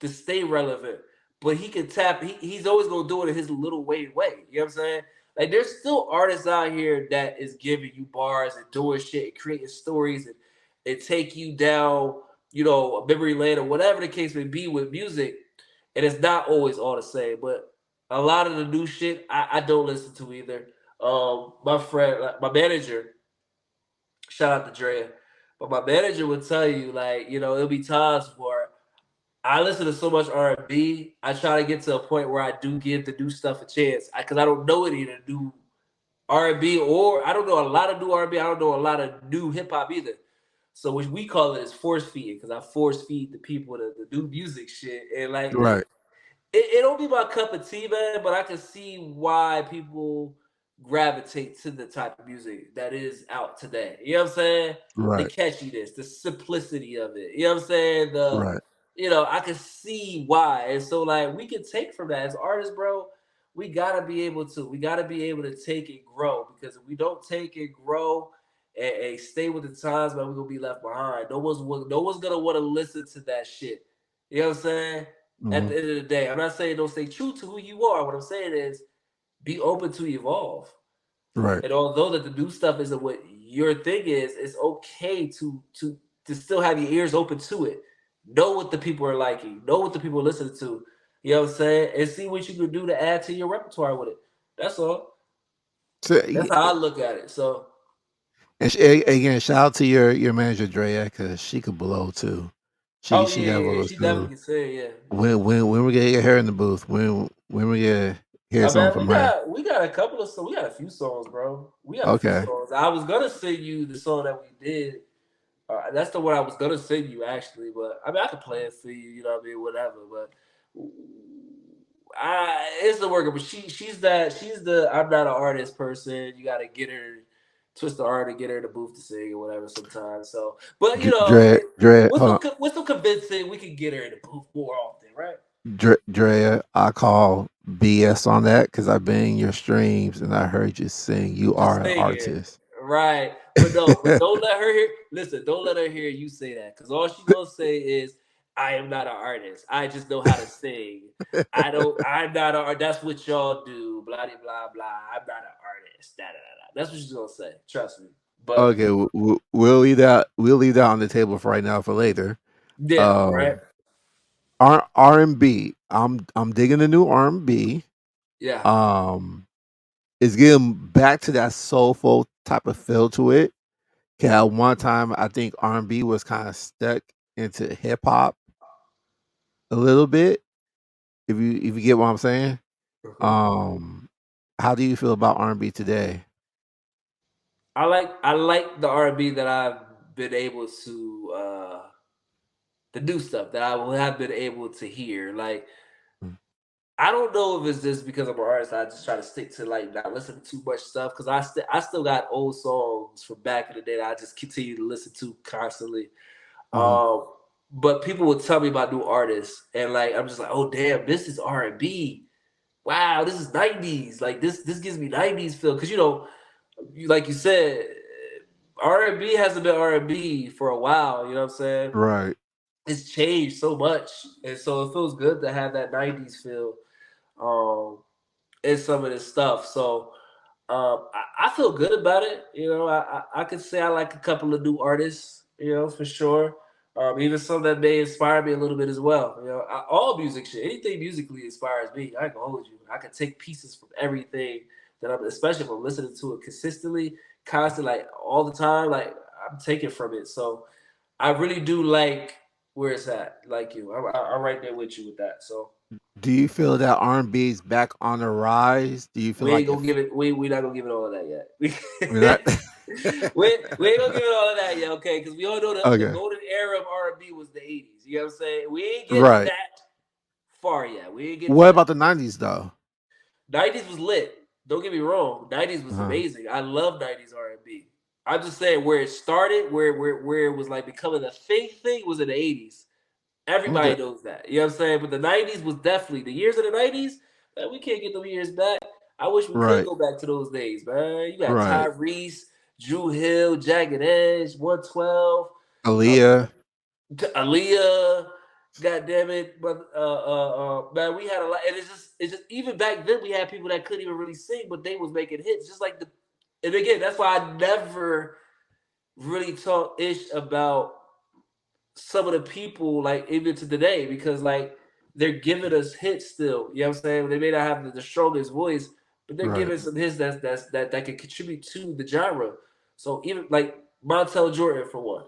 to stay relevant. But he can tap. He's always gonna do it in his Lil Wayne way. You know what I'm saying? Like there's still artists out here that is giving you bars and doing shit and creating stories and take you down, a memory lane or whatever the case may be with music, and it's not always all the same. But a lot of the new shit I don't listen to either. My friend, like, my manager, shout out to Drea, but my manager would tell you like, it'll be times where I listen to so much R&B. I try to get to a point where I do give the new stuff a chance because I don't know any of the new R&B, or I don't know a lot of new R&B. I don't know a lot of new hip hop either. So what we call it is force feeding because I force feed the people the new music shit, and like right, it don't be my cup of tea, man, but I can see why people gravitate to the type of music that is out today. You know what I'm saying? The right, catchiness, the simplicity of it. You know what I'm saying? right. I can see why. And so like we can take from that as artists, bro. We gotta be able to take and grow because if we don't take and grow and stay with the times, man, we're gonna be left behind. No one's gonna want to listen to that shit. You know what I'm saying? At Mhm, the end of the day, I'm not saying don't stay true to who you are. What I'm saying is be open to evolve. right. And although that the new stuff isn't what your thing is, it's okay to still have your ears open to it. Know what the people are liking. Know what the people are listening to. You know what I'm saying? And see what you can do to add to your repertoire with it. That's all. So, That's how I look at it. So, and again, shout out to your manager Drea because she could blow too. She oh she yeah, got yeah, yeah. vocals She definitely too. can sing. Yeah. When we get her in the booth, when we get hear something Man, we from her. got we got a couple of songs. We got a few songs, bro. We got a few Okay, songs. I was gonna sing you the song that we did. That's the one I was gonna sing you actually, but I mean I could play it for you. You know what I mean? Whatever. But it's the worker. But she's the I'm not an artist person. You got to get her twist the arm to get her in the booth to sing or whatever sometimes. So, but Drea, with hold some on, with some convincing, we can get her in the booth more often, right? Drea. I call BS on that because I've been in your streams and I heard you sing. You Just are an stay here. artist. Right. But no, but don't let her hear listen, don't let her hear you say that. Cause all she gonna say is, I am not an artist. I just know how to sing. I'm not an artist. That's what y'all do. Blah blah blah blah. I'm not an artist. Da, da, da, da. That's what she's gonna say. Trust me. But Okay, we'll leave that. We'll leave that on the table for right now for later. yeah, right. Um, R and B. I'm digging the new R and B. Yeah. Um, it's getting back to that soulful type of feel to it. 'Cause at one time, I think R and B was kind of stuck into hip hop a little bit. If you get what I'm saying. Mhm. Um, how do you feel about R and B today? I like the R&B that I've been able to do stuff that I will have been able to hear. Like Mm. I don't know if it's just because I'm an artist. I just try to stick to like not listening to too much stuff because I still got old songs from back in the day that I just continue to listen to constantly. Mhm. Um, but people would tell me about new artists, and like I'm just like, oh damn, this is R&B. Wow, this is '90s. Like this gives me '90s feel because like you said, R&B hasn't been R&B for a while. You know what I'm saying? Right. It's changed so much, and so it feels good to have that '90s feel um, in some of this stuff. So I feel good about it. I could say I like a couple of new artists. For sure. Even some that may inspire me a little bit as well. All music shit, anything musically inspires me. I can hold you. I can take pieces from everything that I'm, especially if I'm listening to it consistently, constantly, like all the time. Like I'm taking from it. So I really do like where it's at. Like you, I'm right there with you with that. So Do you feel that R&B is back on the rise? Do you feel we ain't like gonna if give it. We not gonna give it all of that yet. we we're not we ain't gonna give it all of that yet, okay? Because we all know the okay, golden era of R&B was the '80s. You know what I'm saying? We ain't getting right. that far yet. We ain't getting to What that. about the 90s though? '90s was lit. Don't get me wrong. '90s was Uh-huh. amazing. I love '90s R&B. I'm just saying where it started, where it was like becoming a thing was in the '80s. Okay. Everybody knows that. You know what I'm saying? But the '90s was definitely the years of the '90s. Man, we can't get those years back. I wish we could Right. go back to those days, man. You got Right. Tyrese, Drew Hill, Jagged Edge, 112, uh, Aaliyah. Aaliyah. God damn it, but man, we had a lot, and it's just even back then we had people that couldn't even really sing, but they was making hits, just like the. And again, that's why I never really talk ish about some of the people like even to today because like they're giving us hits still. You know what I'm saying? They may not have the strongest voice, but they're Right. giving some hits that can contribute to the genre. So even like Montel Jordan for one.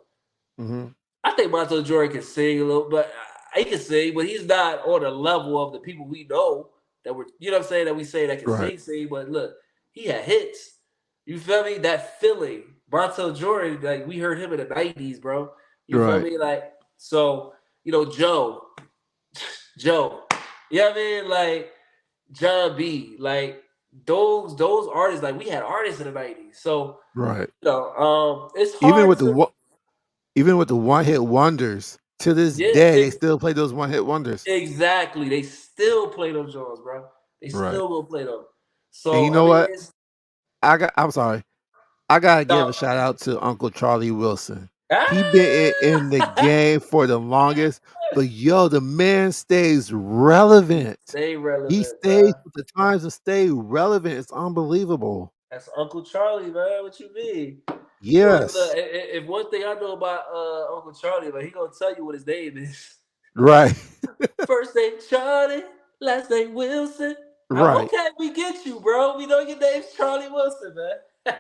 Mhm. I think Montel Jordan can sing a little, but he can sing, but he's not on the level of the people we know that were, you know what I'm saying, that we say that can Right. sing. But look, he had hits. You feel me? That feeling. Montel Jordan, like we heard him in the '90s, bro. You feel Right. me? Like, so, Joe, you know what I mean? Like John B. Like those artists, like we had artists in the '90s. So, Right. it's Even hard with the to even with the one hit wonders, to this yeah, day they still play those one hit wonders. exactly. They still play them Jones, bro. They Right. still gonna play them. And you So I know mean, what? it's I'm sorry. I gotta give no. a shout out to Uncle Charlie Wilson. He been in the Ah! game for the longest, but yo, the man stays relevant. Stay He relevant, stays bro. with the times and stay relevant. It's unbelievable. That's Uncle Charlie, man. What you mean? Look, Yes. if one thing I know about Uncle Charlie, like he gonna tell you what his name is. Right. First name Charlie, last name Wilson. Right. Okay, we get you, bro. We know your name's Charlie Wilson, man.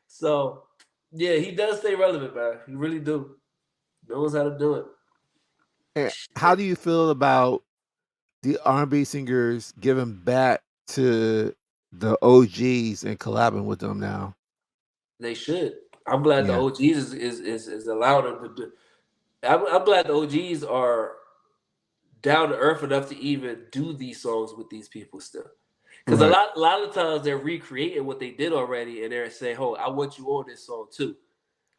So yeah, he does stay relevant, man. He really do. Knows how to do it. And how Shit. do you feel about the R&B singers giving back to the OGs and collabing with them now? They should. I'm glad the Yeah. OGs is allowed them to do. I'm glad the OGs are down to earth enough to even do these songs with these people still. Because a Right. lot, a lot of times they're recreating what they did already, and they're saying, "Oh, I want you on this song too."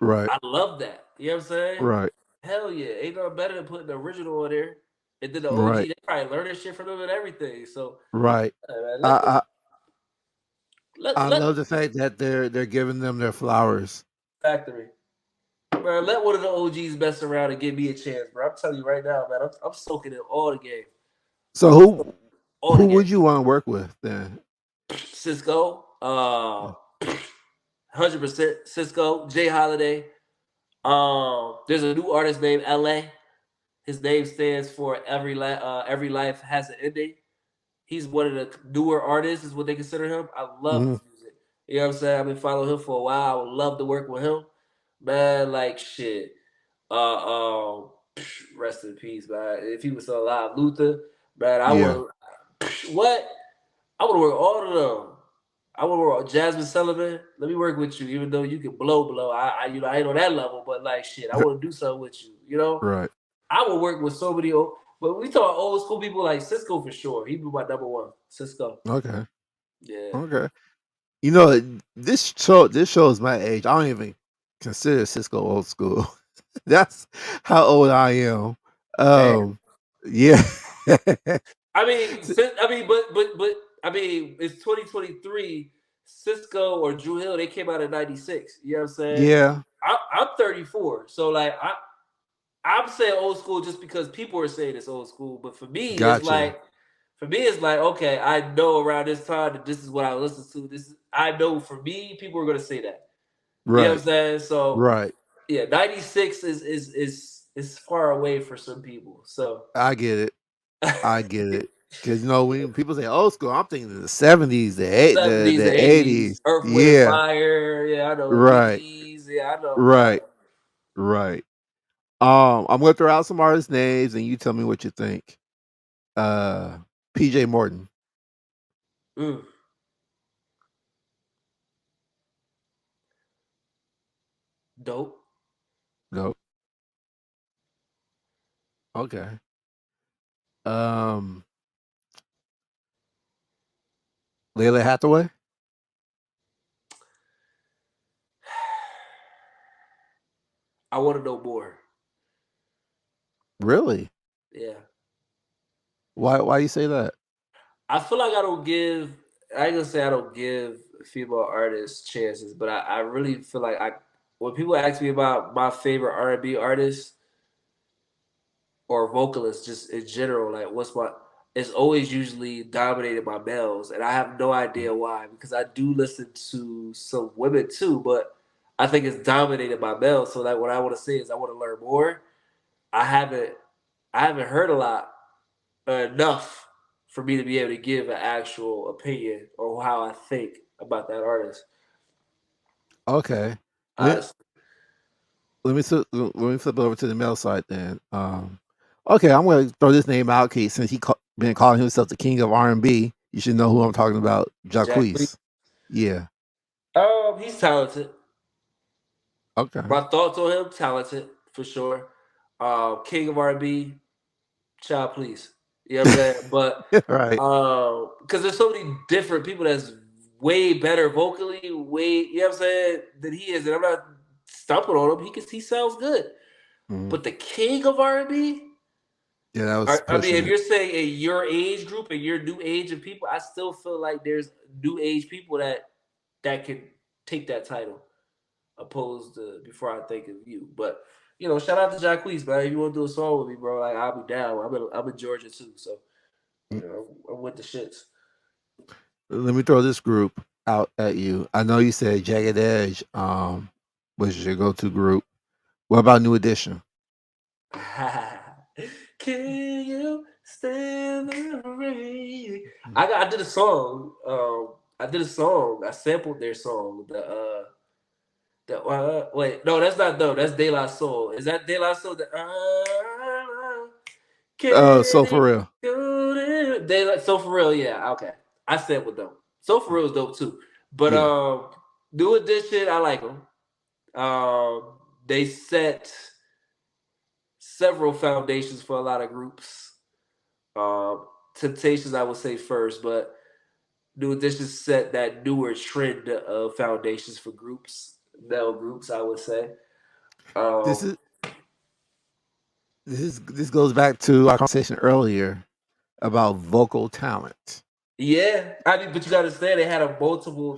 Right. I love that. You know what I'm saying? Right. Hell yeah, ain't nothing better than putting the original on there, and then the OG Right. they probably learn this shit from them and everything. So, Right. man, let them I I let love the fact that they're giving them their flowers. factory. Bro, let one of the OGs mess around and give me a chance, bro. I'm telling you right now, man. I'm soaking in all the game. So I'm soaking who all the would game. you want to work with then? Cisco, 100% Cisco, Jay Holiday. There's a new artist named LA. His name stands for every life has an ending. He's one of the newer artists, is what they consider him. I love Mhm. his music. You know what I'm saying? I've been following him for a while. I would love to work with him. Man, like shit. Rest in peace, man. If he was still alive, Luther, man, I Yeah. would what? I would work all of them. I would work with Jasmine Sullivan. Let me work with you, even though you can blow. I ain't on that level, but like shit, I want to do something with you. You know, Right. I would work with so many old. But we talk old school people like Cisco for sure. He'd be my number one. Cisco. Okay. Yeah. Okay. You know, this shows my age. I don't even consider Cisco old school. That's how old I am. Damn. Yeah. I mean, but I mean, it's 2023. Cisco or Drew Hill, they came out in '96. You know what I'm saying? Yeah. I'm 34, so like I'm saying old school just because people are saying it's old school. But Gotcha. for me, it's like okay, I know around this time that this is what I listen to. This is, I know for me, people are gonna say that. You know what Right. I'm saying? So Right. yeah, '96 is far away for some people. So I get it. I get it. Because you know when people say old school, I'm thinking the '70s, '70s and the '80s, '80s. Earth, Wind, and Yeah. Fire. Yeah, I know the Bee Right. Gees. Yeah, I know. Yeah, Right. Right. I'm gonna throw out some artist names and you tell me what you think. Uh PJ Morton. I know. Dope. Nope. Okay. Um Layla Hathaway? I want to know more. Really? Yeah. Why you say that? I feel like I don't give. I ain't gonna say I don't give female artists chances, but I really feel like I. When people ask me about my favorite R&B artists or vocalists, just in general, like what's my, it's always usually dominated by males, and I have no idea why. Because I do listen to some women too, but I think it's dominated by males. So like what I want to say is I want to learn more. I haven't I haven't heard a lot enough for me to be able to give an actual opinion on how I think about that artist. Okay. Let, Honestly, let me flip over to the male side then. Okay, I'm gonna throw this name out, Keith, since been calling himself the king of R&B. You should know who I'm talking about, Jack Lee. Jacquees. Yeah. He's talented. Okay. My thoughts on him, talented for sure. King of R&B, child, please. You know what I'm saying? But Right. because there's so many different people that's way better vocally, way you know what I'm saying than he is, and I'm not stumping on him. He sounds good. Mhm. But the king of R&B, Yeah, that was I mean, pushing if it. you're saying in your age group and your new age of people, I still feel like there's new age people that can take that title, opposed to before I think of you. But shout out to Jacquees, man. If you want to do a song with me, bro, like I'll be down. I'm in Georgia too, so Mm. I'm with the shits. Let me throw this group out at you. I know you said Jagged Edge was your go-to group. What about New Edition? Can you stand the rain? I did a song. I did a song. I sampled their song. Wait, no, that's not no. That's De La Soul. Is that De La Soul? So Can for it real. go there? De La, so for real, yeah. Okay, I sampled them. So for real is dope too. But Yeah. New Edition, I like them. They set several foundations for a lot of groups. Um, Temptations, I would say first, but New Edition set that newer trend of foundations for groups, male groups, I would say. This Um, is this goes back to our conversation earlier about vocal talent. yeah, I mean, but you gotta understand they had multiple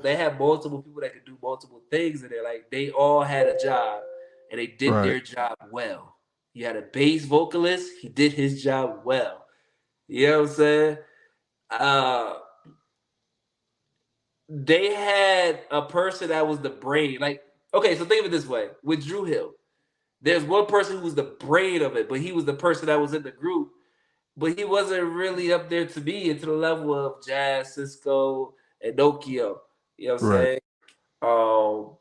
people that could do multiple things in there. Like they all had a job and they did Right. their job well. You had a bass vocalist, he did his job well. You know what I'm saying? Uh they had a person that was the brain. Like, okay, so think of it this way: with Drew Hill, there's one person who was the brain of it, but he was the person that was in the group, but he wasn't really up there to me into the level of Jazz, Cisco, and Nokia. You know what I'm Right. saying? Um,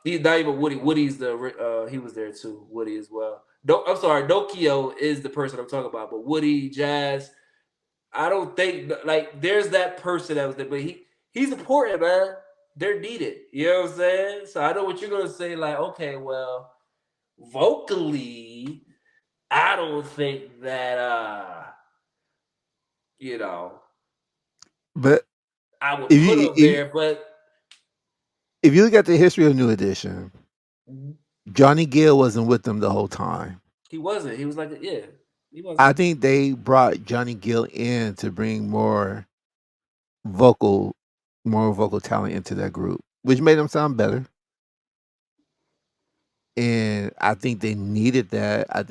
he's not even Woody. Woody's the he was there too. Woody as well. No, I'm sorry. Nokia is the person I'm talking about, but Woody, Jazz. I don't think like there's that person that was there, but he's important, man. They're needed. You know what I'm saying? So I know what you're gonna say. Like, okay, well, vocally, I don't think that you know But I would if put you him there, but if you look at the history of New Edition, Johnny Gill wasn't with them the whole time. he wasn't. He was like, yeah, he I wasn't. think they brought Johnny Gill in to bring vocal more vocal talent into that group, which made them sound better. And I think they needed that. I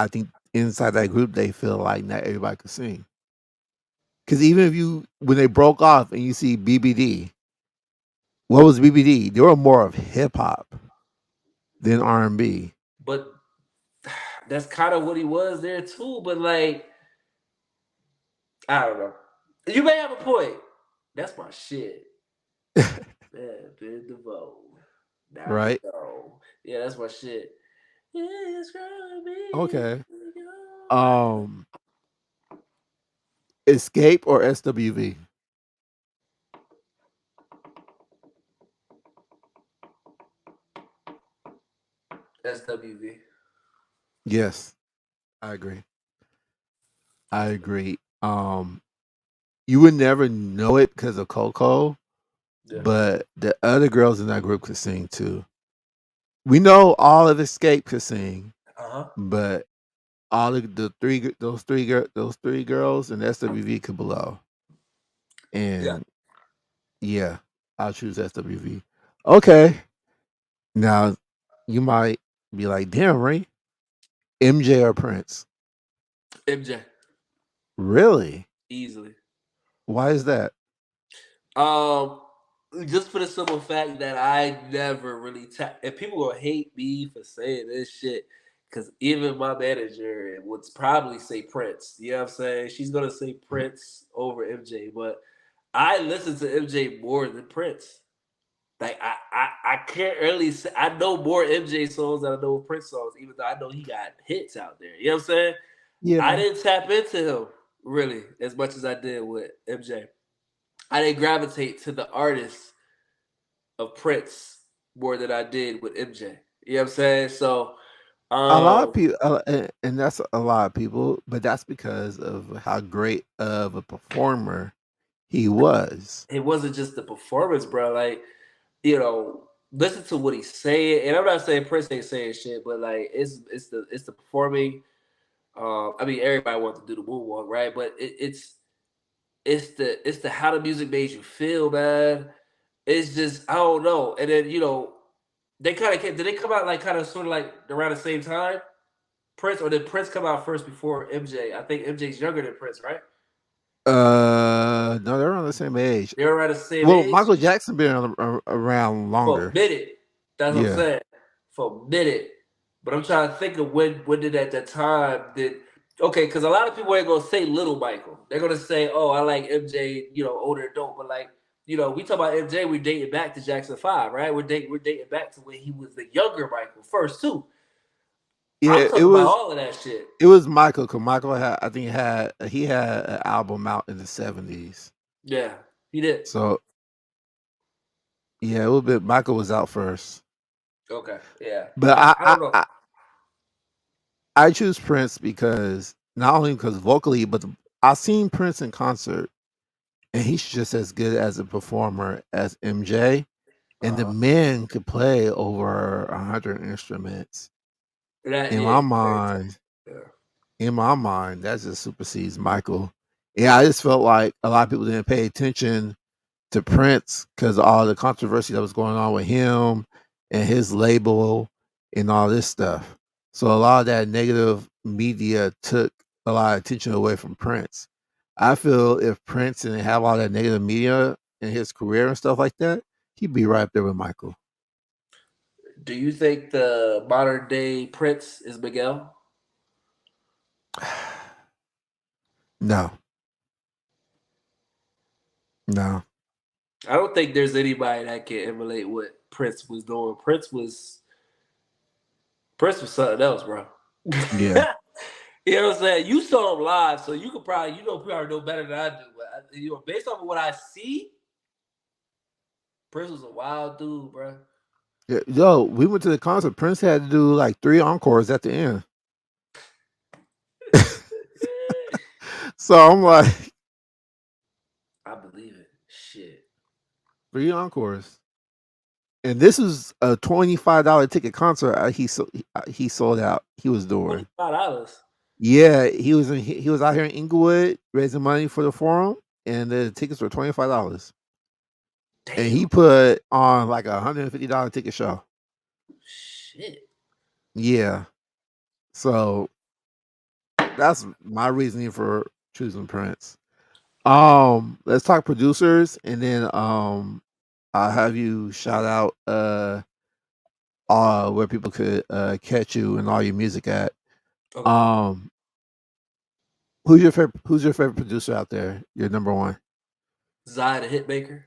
think inside that group they feel like not everybody could sing. Because even if you when they broke off and you see BBD, what was BBD? They were more of hip hop than R&B. But that's kind of what he was there too. But like, I don't know. You may have a point. That's my shit. Man, Ben DeVoe. Now you Right? know. Yeah, that's my shit. It's gonna be Okay. your Um, Escape or SWV? SWV. Yes, I agree. I agree. You would never know it because of Coco, Yeah. but the other girls in that group could sing too. We know all of Escape could sing, Uh huh. but all of those three girls in SWV could blow. Yeah. And yeah, I'll choose SWV. Okay, now you might be like, damn, Ray, MJ or Prince? MJ. Really? Easily. Why is that? Um, just for the simple fact that I never really and people gonna hate me for saying this shit, because even my manager would probably say Prince. You know what I'm saying? She's gonna say Prince over MJ, but I listen to MJ more than Prince. Like I can't really say I know more MJ songs than I know Prince songs, even though I know he got hits out there. You know what I'm saying? I Yeah, didn't tap into him really as much as I did with MJ. I didn't gravitate to the artist of Prince more than I did with MJ. You know what I'm saying? So a lot of um people, and that's a lot of people, but that's because of how great of a performer he was. it wasn't just the performance, bro. Like, you know, listen to what he's saying. And I'm not saying Prince ain't saying shit, but like it's the performing. I mean everybody wants to do the moonwalk, right? But it's the how the music made you feel, man. It's just I don't know. And then they kind of did they come out like kind of sort of like around the same time? Prince or did Prince come out first before MJ? I think MJ's younger than Prince, right? No, they're around the same age. They were around the same Well, age Michael Jackson been around for a longer. minute. That's what I'm Yeah, saying. For a minute. But I'm trying to think of when did at that time did okay, because a lot of people ain't gonna say little Michael. They're gonna say, oh, I like MJ, older adult, but like, we talk about MJ, we're dating back to Jackson 5, right? We're dating back to when he was the younger Michael first too. I'm yeah. talking about all of that shit. It was Michael. Cause Michael had, I think, he had an album out in the '70s. Yeah, he did. So yeah, it would be Michael was out first. Okay, yeah. But I don't know. I choose Prince because not only because vocally, but I seen Prince in concert, and he's just as good as a performer as MJ. And the Uh-huh. man could play over 100 instruments. That In yeah, my very mind, talented. Yeah. that just supersedes Michael. Yeah, I just felt like a lot of people didn't pay attention to Prince because of all the controversy that was going on with him and his label and all this stuff. So a lot of that negative media took a lot of attention away from Prince. I feel if Prince didn't have all that negative media in his career and stuff like that, he'd be right up there with Michael. Do you think the modern day Prince is Miguel? No, no. I don't think there's anybody that can emulate what Prince was doing. Prince was something else, bro. Yeah. You know what I'm saying? You saw him live, so you could probably know better than I do. But based off of what I see, Prince was a wild dude, bro. Yeah, yo, we went to the concert. Prince had to do like 3 encores at the end. So I'm like, I believe it. Shit, 3 encores. And this is a $25 ticket concert. He sold out. He was doing. $25. Yeah, he was out here in Inglewood raising money for the forum, and the tickets were $25. And Damn. he put on like $150 ticket show. Shit. Yeah, so that's my reasoning for choosing Prince. Let's talk producers, and then I'll have you shout out where people could catch you and all your music at. Okay. Um, who's your favorite producer out there? Your number one. Zai the Hitmaker.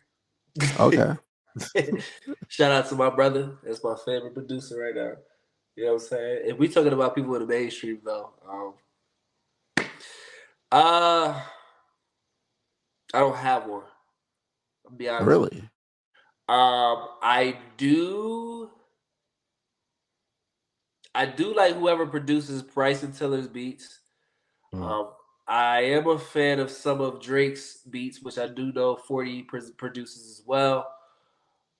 Okay, Shout out to my brother. That's my favorite producer right now. You know what I'm saying? If we talking about people in the mainstream though, uh, I don't have one. I'll be honest with really? you. I do like whoever produces Bryson Tiller's beats. Mm. Um, I am a fan of some of Drake's beats, which I do know 40 produces as well.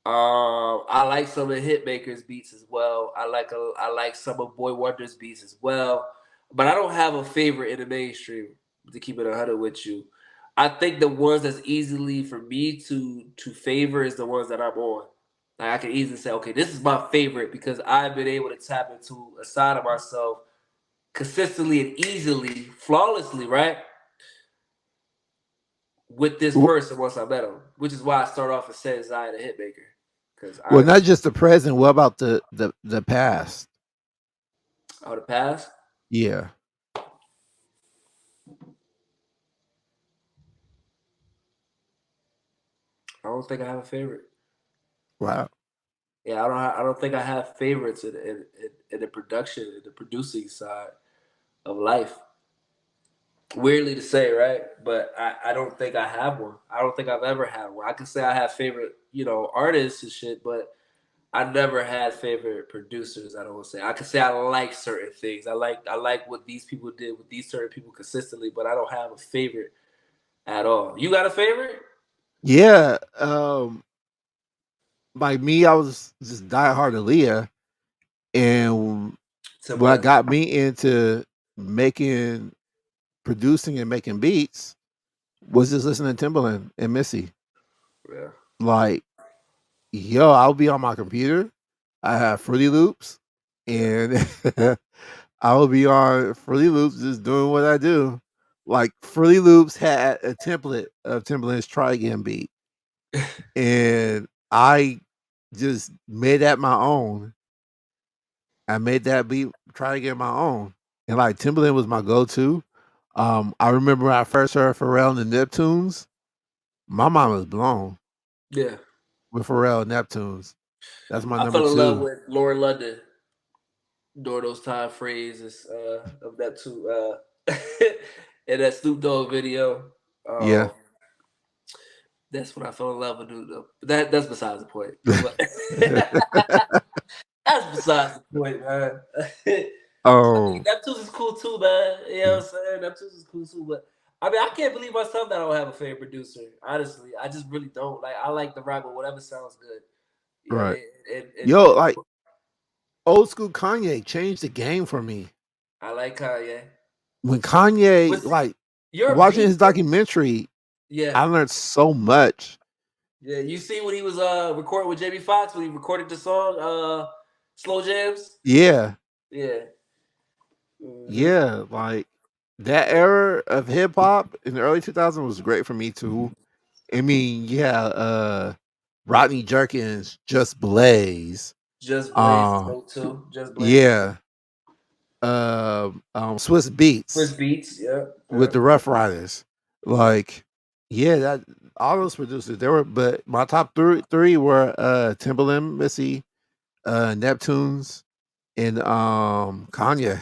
I like some of Hitmaker's beats as well. I like some of Boy Wonder's beats as well. But I don't have a favorite in the mainstream. To keep it 100 with you, I think the ones that's easily for me to favor is the ones that I'm on. Like I can easily say, okay, this is my favorite because I've been able to tap into a side of myself consistently and easily, flawlessly, right? With this W- person once I met him, which is why I start off and say Zion the Hitmaker because Well, I not just the present. What about the past? out of the past. Yeah. I don't think I have a favorite. Wow. Yeah, I don't think I have favorites in the production, in the producing side of life. Weirdly to say, right? But I don't think I have one. I don't think I've ever had one. I can say I have favorite, artists and shit, but I never had favorite producers. I don't say. I can say I like certain things. I like what these people did with these certain people consistently, but I don't have a favorite at all. You got a favorite? Yeah. Like me, I was just diehard Aaliyah, and what Timbaland. got me into making, producing, and making beats was just listening to Timbaland and Missy. Yeah. Like, yo, I'll be on my computer. I have Fruity Loops, Yeah. and I will be on Fruity Loops just doing what I do. Like Fruity Loops had a template of Timbaland's Try Again beat, and I just made that my own. I made that beat, Try Again my own, and like Timbaland was my go-to. I remember when I first heard Pharrell and the Neptunes, my mind was blown Yeah. with Pharrell and Neptunes. That's my I number fell in love two. with Lauren London during those time phrases of that too. In that Snoop Dogg video. Yeah. Um, that's when I fell in love with Snoop Dogg. But that's besides the point. But that's besides the point, man. I mean, Oh, Neptunes is cool too, man. You know what I'm saying? Neptunes is cool too, but I mean, I can't believe myself that I don't have a favorite producer. Honestly, I just really don't. Like, I like the rock with whatever sounds good. You know, right. Yo, and like old school Kanye changed the game for me. I like Kanye. When Kanye, Was like you're a watching beat? his documentary, Yeah, I learned so much. yeah. You see when he was recording with Jamie Foxx when he recorded the song "Slow Jams." Yeah, Yeah. Hmm. yeah. Like that era of hip hop in the early 2000s was great for me too. I mean, yeah, Rodney Jerkins, Just Blaze, Just Blaze is uh, dope too. Just Blaze is dope. yeah, Swiss Chris Beats Beats, yeah, with yeah. the Rough Riders. Like, yeah, that all those producers they were, but my top three were Timbaland, Missy, Neptunes, and Kanye.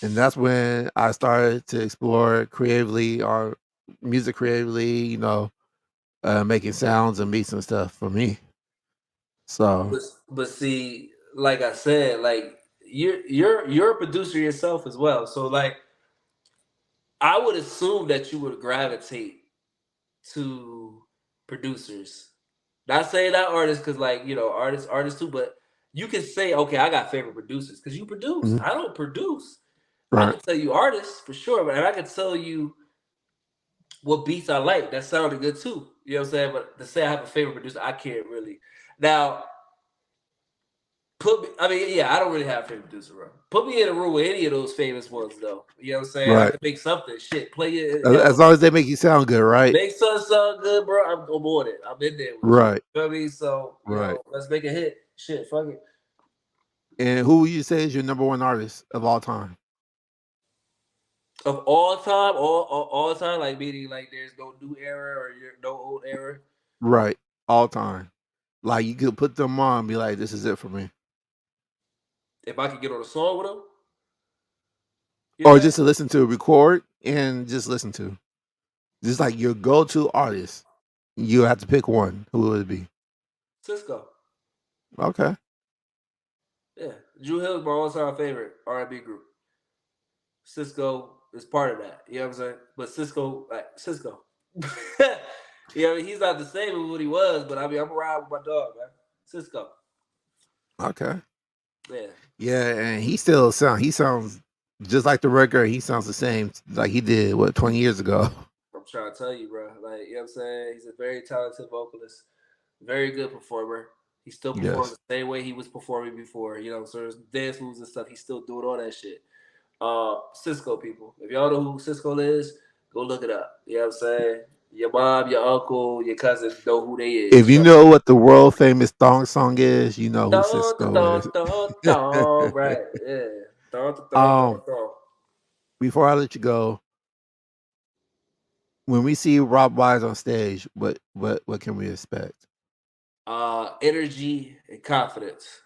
And that's when I started to explore creatively or music creatively, making sounds and beats and stuff for me. So But see, like I said, like you're a producer yourself as well. So like I would assume that you would gravitate to producers. Not saying that artists, because like artists too, but you can say, okay, I got favorite producers because you produce. mhm, I don't produce. I right, can tell you artists for sure, but and I can tell you what beats I like. That sounded good too. You know what I'm saying? But to say I have a favorite producer, I can't really. Now, put me, I mean, yeah, I don't really have a favorite producer, bro. Put me in a room with any of those famous ones, though. You know what I'm saying? I right. can make something. Shit, play it. As Hell, long as they make you sound good, right, make something sound good, bro. I'm on it. I'm in there with you. right, You know what I mean? So, right. let's make a hit. Shit, fuck it. And who would you say is your number one artist of all time? Of all time, all time, like meaning like there's no new era or no old era. Right, all time. Like you could put them on, and be like, "This is it for me," If I could get on a song with them, you or say just to listen to, record, and just listen to. Just like your go-to artist, you have to pick one. Who would it be? Cisco. Okay, Yeah, Drew Hill is my all-time favorite R&B group. Cisco is part of that. You know what I'm saying? But Cisco, like Cisco, I mean, he's not the same as what he was. But I mean, I'm around with my dog, man. Cisco. okay. Yeah, Yeah, and he sounds just like the record. He sounds the same like he did 20 years ago. I'm trying to tell you, bro. Like, you know what I'm saying? He's a very talented vocalist, very good performer. He still performs Yes. the same way he was performing before. So there's dance moves and stuff. He's still doing all that shit. Cisco people. If y'all know who Cisco is, go look it up. You know what I'm saying? Your mom, your uncle, your cousin know who they is. If you Trust know what the world famous thong song is, you know me. who Dun, dun, Cisco dun, is. dun, dun. Right. Yeah. Dun, dun, dun, dun, um, dun. Before I let you go, when we see Rob Wise on stage, what can we expect? Energy and confidence.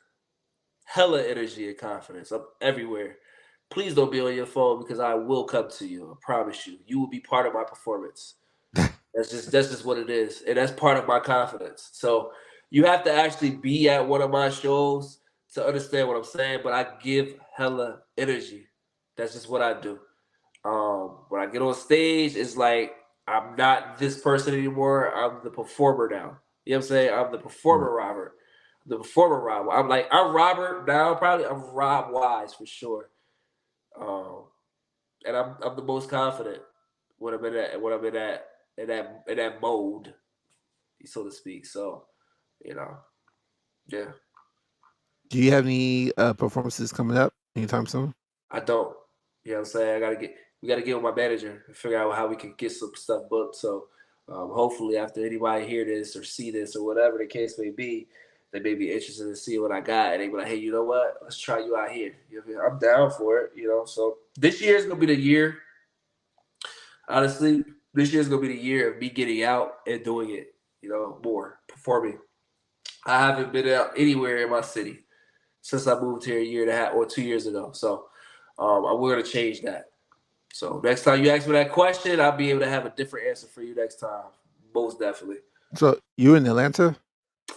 Hella energy and confidence. I'm everywhere. Please don't be on your phone because I will come to you. I promise you. You will be part of my performance. That's just what it is, and that's part of my confidence. So you have to actually be at one of my shows to understand what I'm saying. But I give hella energy. That's just what I do. When I get on stage, it's like I'm not this person anymore. I'm the performer now. You know what I'm saying? I'm the performer Right. Robert. The performer Rob. I'm Robert now. Probably I'm Rob Wise for sure. Um, and I'm the most confident when I'm in that mode, so to speak. So you know, yeah, Do you have any performances coming up anytime soon? I don't. You know what I'm saying? We gotta get with my manager and figure out how we can get some stuff booked. So hopefully, after anybody hear this or see this or whatever the case may be, they may be interested in seeing what I got, and they be like, "Hey, you know what? Let's try you out here." You know what I mean? I'm down for it. So this year is gonna be the year. Honestly, this year is gonna be the year of me getting out and doing it. More performing. I haven't been out anywhere in my city since I moved here a year and a half or 2 years ago. So we're gonna change that. So next time you ask me that question, I'll be able to have a different answer for you next time. Most definitely. So you in Atlanta,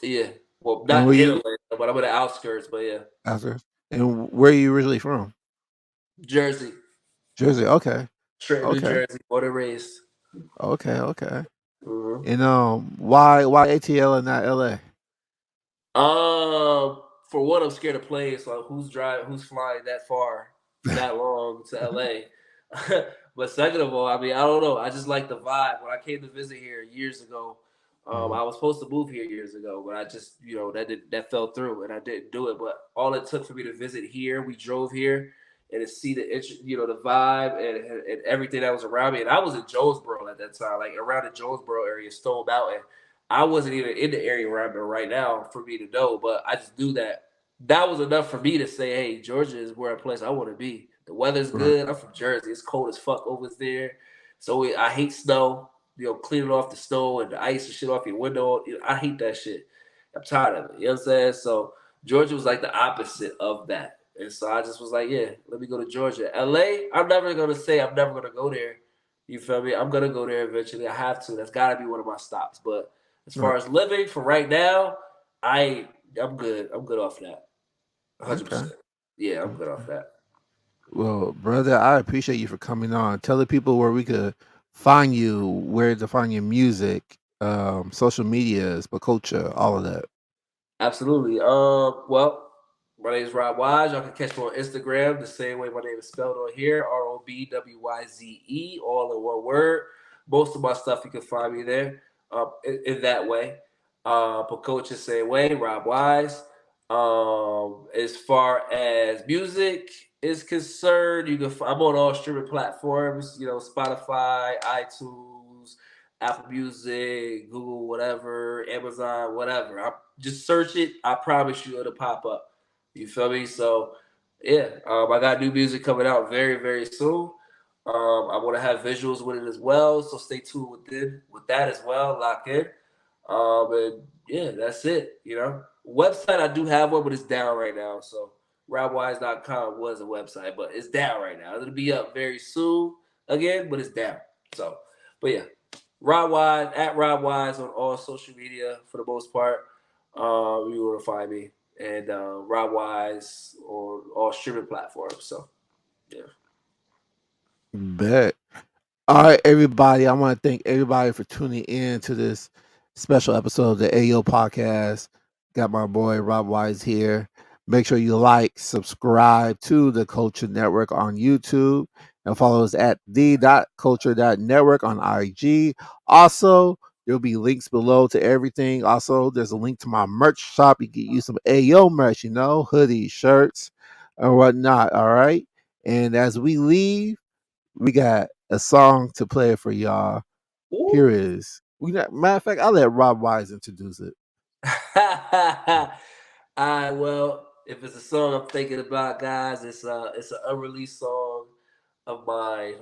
Yeah. Well, and not in Atlanta, but I'm in the outskirts. But yeah, after, and where are you originally from? Jersey, Jersey. Okay, Trenton, New okay, Jersey, born and raised. okay. Mm-hmm. And why ATL and not LA? For one, I'm scared of planes. So who's flying that far for that long to LA? But second of all, I mean, I don't know. I just like the vibe. When I came to visit here years ago, Mhm. I was supposed to move here years ago, but I just, that fell through, and I didn't do it. But all it took for me to visit here, we drove here. and to see the vibe and everything that was around me. And I was in Jonesboro at that time, like around the Jonesboro area, Stone Mountain. I wasn't even in the area where I'm in right now for me to know, but I just knew that was enough for me to say, hey, Georgia is where a place I want to be. The weather's Right. good. I'm from Jersey. It's cold as fuck over there. So I hate snow. Cleaning off the snow and the ice and shit off your window. I hate that shit. I'm tired of it. You know what I'm saying? So Georgia was like the opposite of that. And so I just was like, yeah, let me go to Georgia. LA, I'm never going to say I'm never going to go there. You feel me? I'm going to go there eventually. I have to. That's got to be one of my stops. But as Right. far as living for right now, I'm good. I'm good off that. Okay. 100%. Yeah, I'm good off Okay. that. Well, brother, I appreciate you for coming on. Tell the people where we could find you, where to find your music, social medias, but culture, all of that. Absolutely. Well, my name is Rob Wyze. Y'all can catch me on Instagram the same way my name is spelled on here, ROBWYZE, all in one word. Most of my stuff you can find me there, in that way. But coach the same way, Rob Wyze. As far as music is concerned, I'm on all streaming platforms. Spotify, iTunes, Apple Music, Google, whatever, Amazon, whatever. Just search it. I promise you it'll pop up. You feel me? So, yeah, I got new music coming out very, very soon. I want to have visuals with it as well. So stay tuned with that as well. Lock in. And yeah, that's it. Website I do have one, but it's down right now. So robwise.com was a website, but it's down right now. It'll be up very soon again, but it's down. So, but yeah, Rob Wise at Rob Wise on all social media for the most part. You want to find me and Rob Wise on all streaming platforms. So yeah. Bet. All right, everybody. I want to thank everybody for tuning in to this special episode of the AO podcast. Got my boy Rob Wise here. Make sure you like, subscribe to the Culture Network on YouTube, and follow us at the.culture.network on IG. Also, there'll be links below to everything. Also, there's a link to my merch shop. You can get you some AO merch, hoodies, shirts, and whatnot. All right. And as we leave, we got a song to play for y'all. Here Ooh. is. Matter of fact, I'll let Rob Wise introduce it. All right. Well, if it's a song I'm thinking about, guys, it's an unreleased song of mine,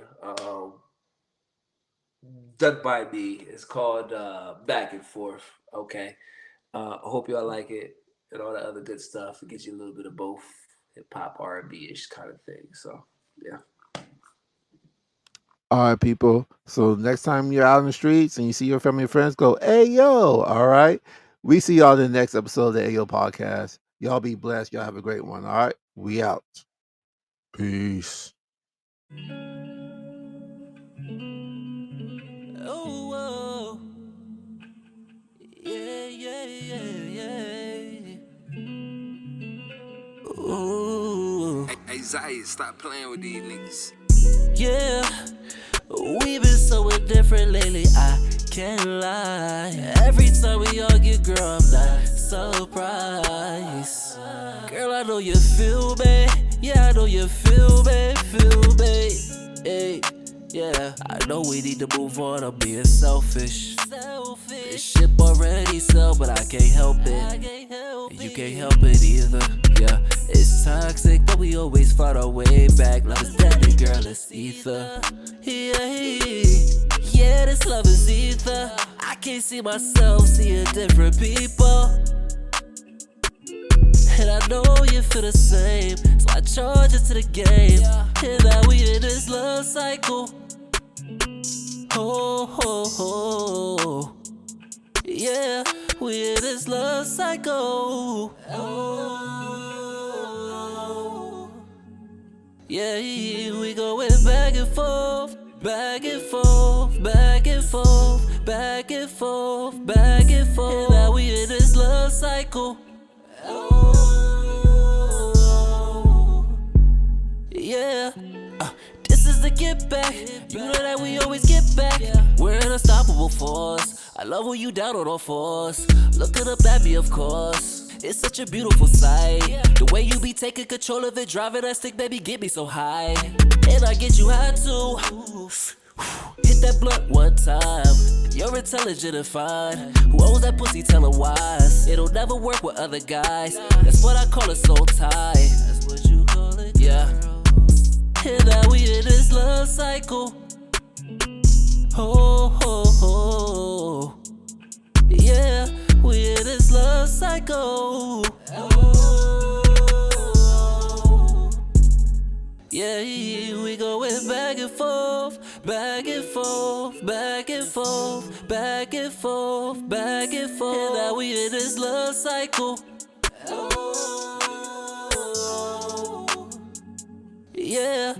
done by me. It's called "Back and Forth." Okay. I hope y'all like it and all that other good stuff. It gives you a little bit of both hip hop, R&B ish kind of thing. So yeah. All right, people. So next time you're out in the streets and you see your family and friends, go, hey, yo. All right. We see y'all in the next episode of the AO podcast. Y'all be blessed. Y'all have a great one. All right. We out. Peace. Oh, whoa. Yeah, yeah, yeah, yeah. Ooh. Hey, Zay, stop playing with these niggas. Yeah, we've been so indifferent lately, I can't lie. Every time we argue, girl, I'm not surprised. Girl, I know you feel me. Yeah, I know you feel me, Hey, yeah, I know we need to move on. I'm being selfish. This ship already sell, but I can't help it. And you can't help it either. Yeah, it's toxic, but we always find our way back. Love is dead, and girl, it's ether. Yeah, this love is ether. I can't see myself seeing different people. And I know you feel the same, so I charge it to the game. And now we in this love cycle. Oh, yeah, we in this love cycle. Oh, yeah, we going back and forth, back and forth, back and forth, back and forth, back and forth. And now we in this love cycle. Oh, yeah. This is the get back. You know that we always get back. We're an unstoppable force. I love when you down on all fours. Looking up at me, of course. It's such a beautiful sight. The way you be taking control of it, driving that stick, baby, get me so high. And I get you high too. Hit that blunt one time. You're intelligent and fine. Who owns that pussy? Tell her wise. It'll never work with other guys. That's what I call a soul tie. That's what you call it, yeah. And now we in this love cycle. Oh, oh, oh. Yeah, we in this love cycle. Oh. Yeah, we going back and forth, back and forth, back and forth, back and forth, back and forth. And now we in this love cycle. Oh. Yeah.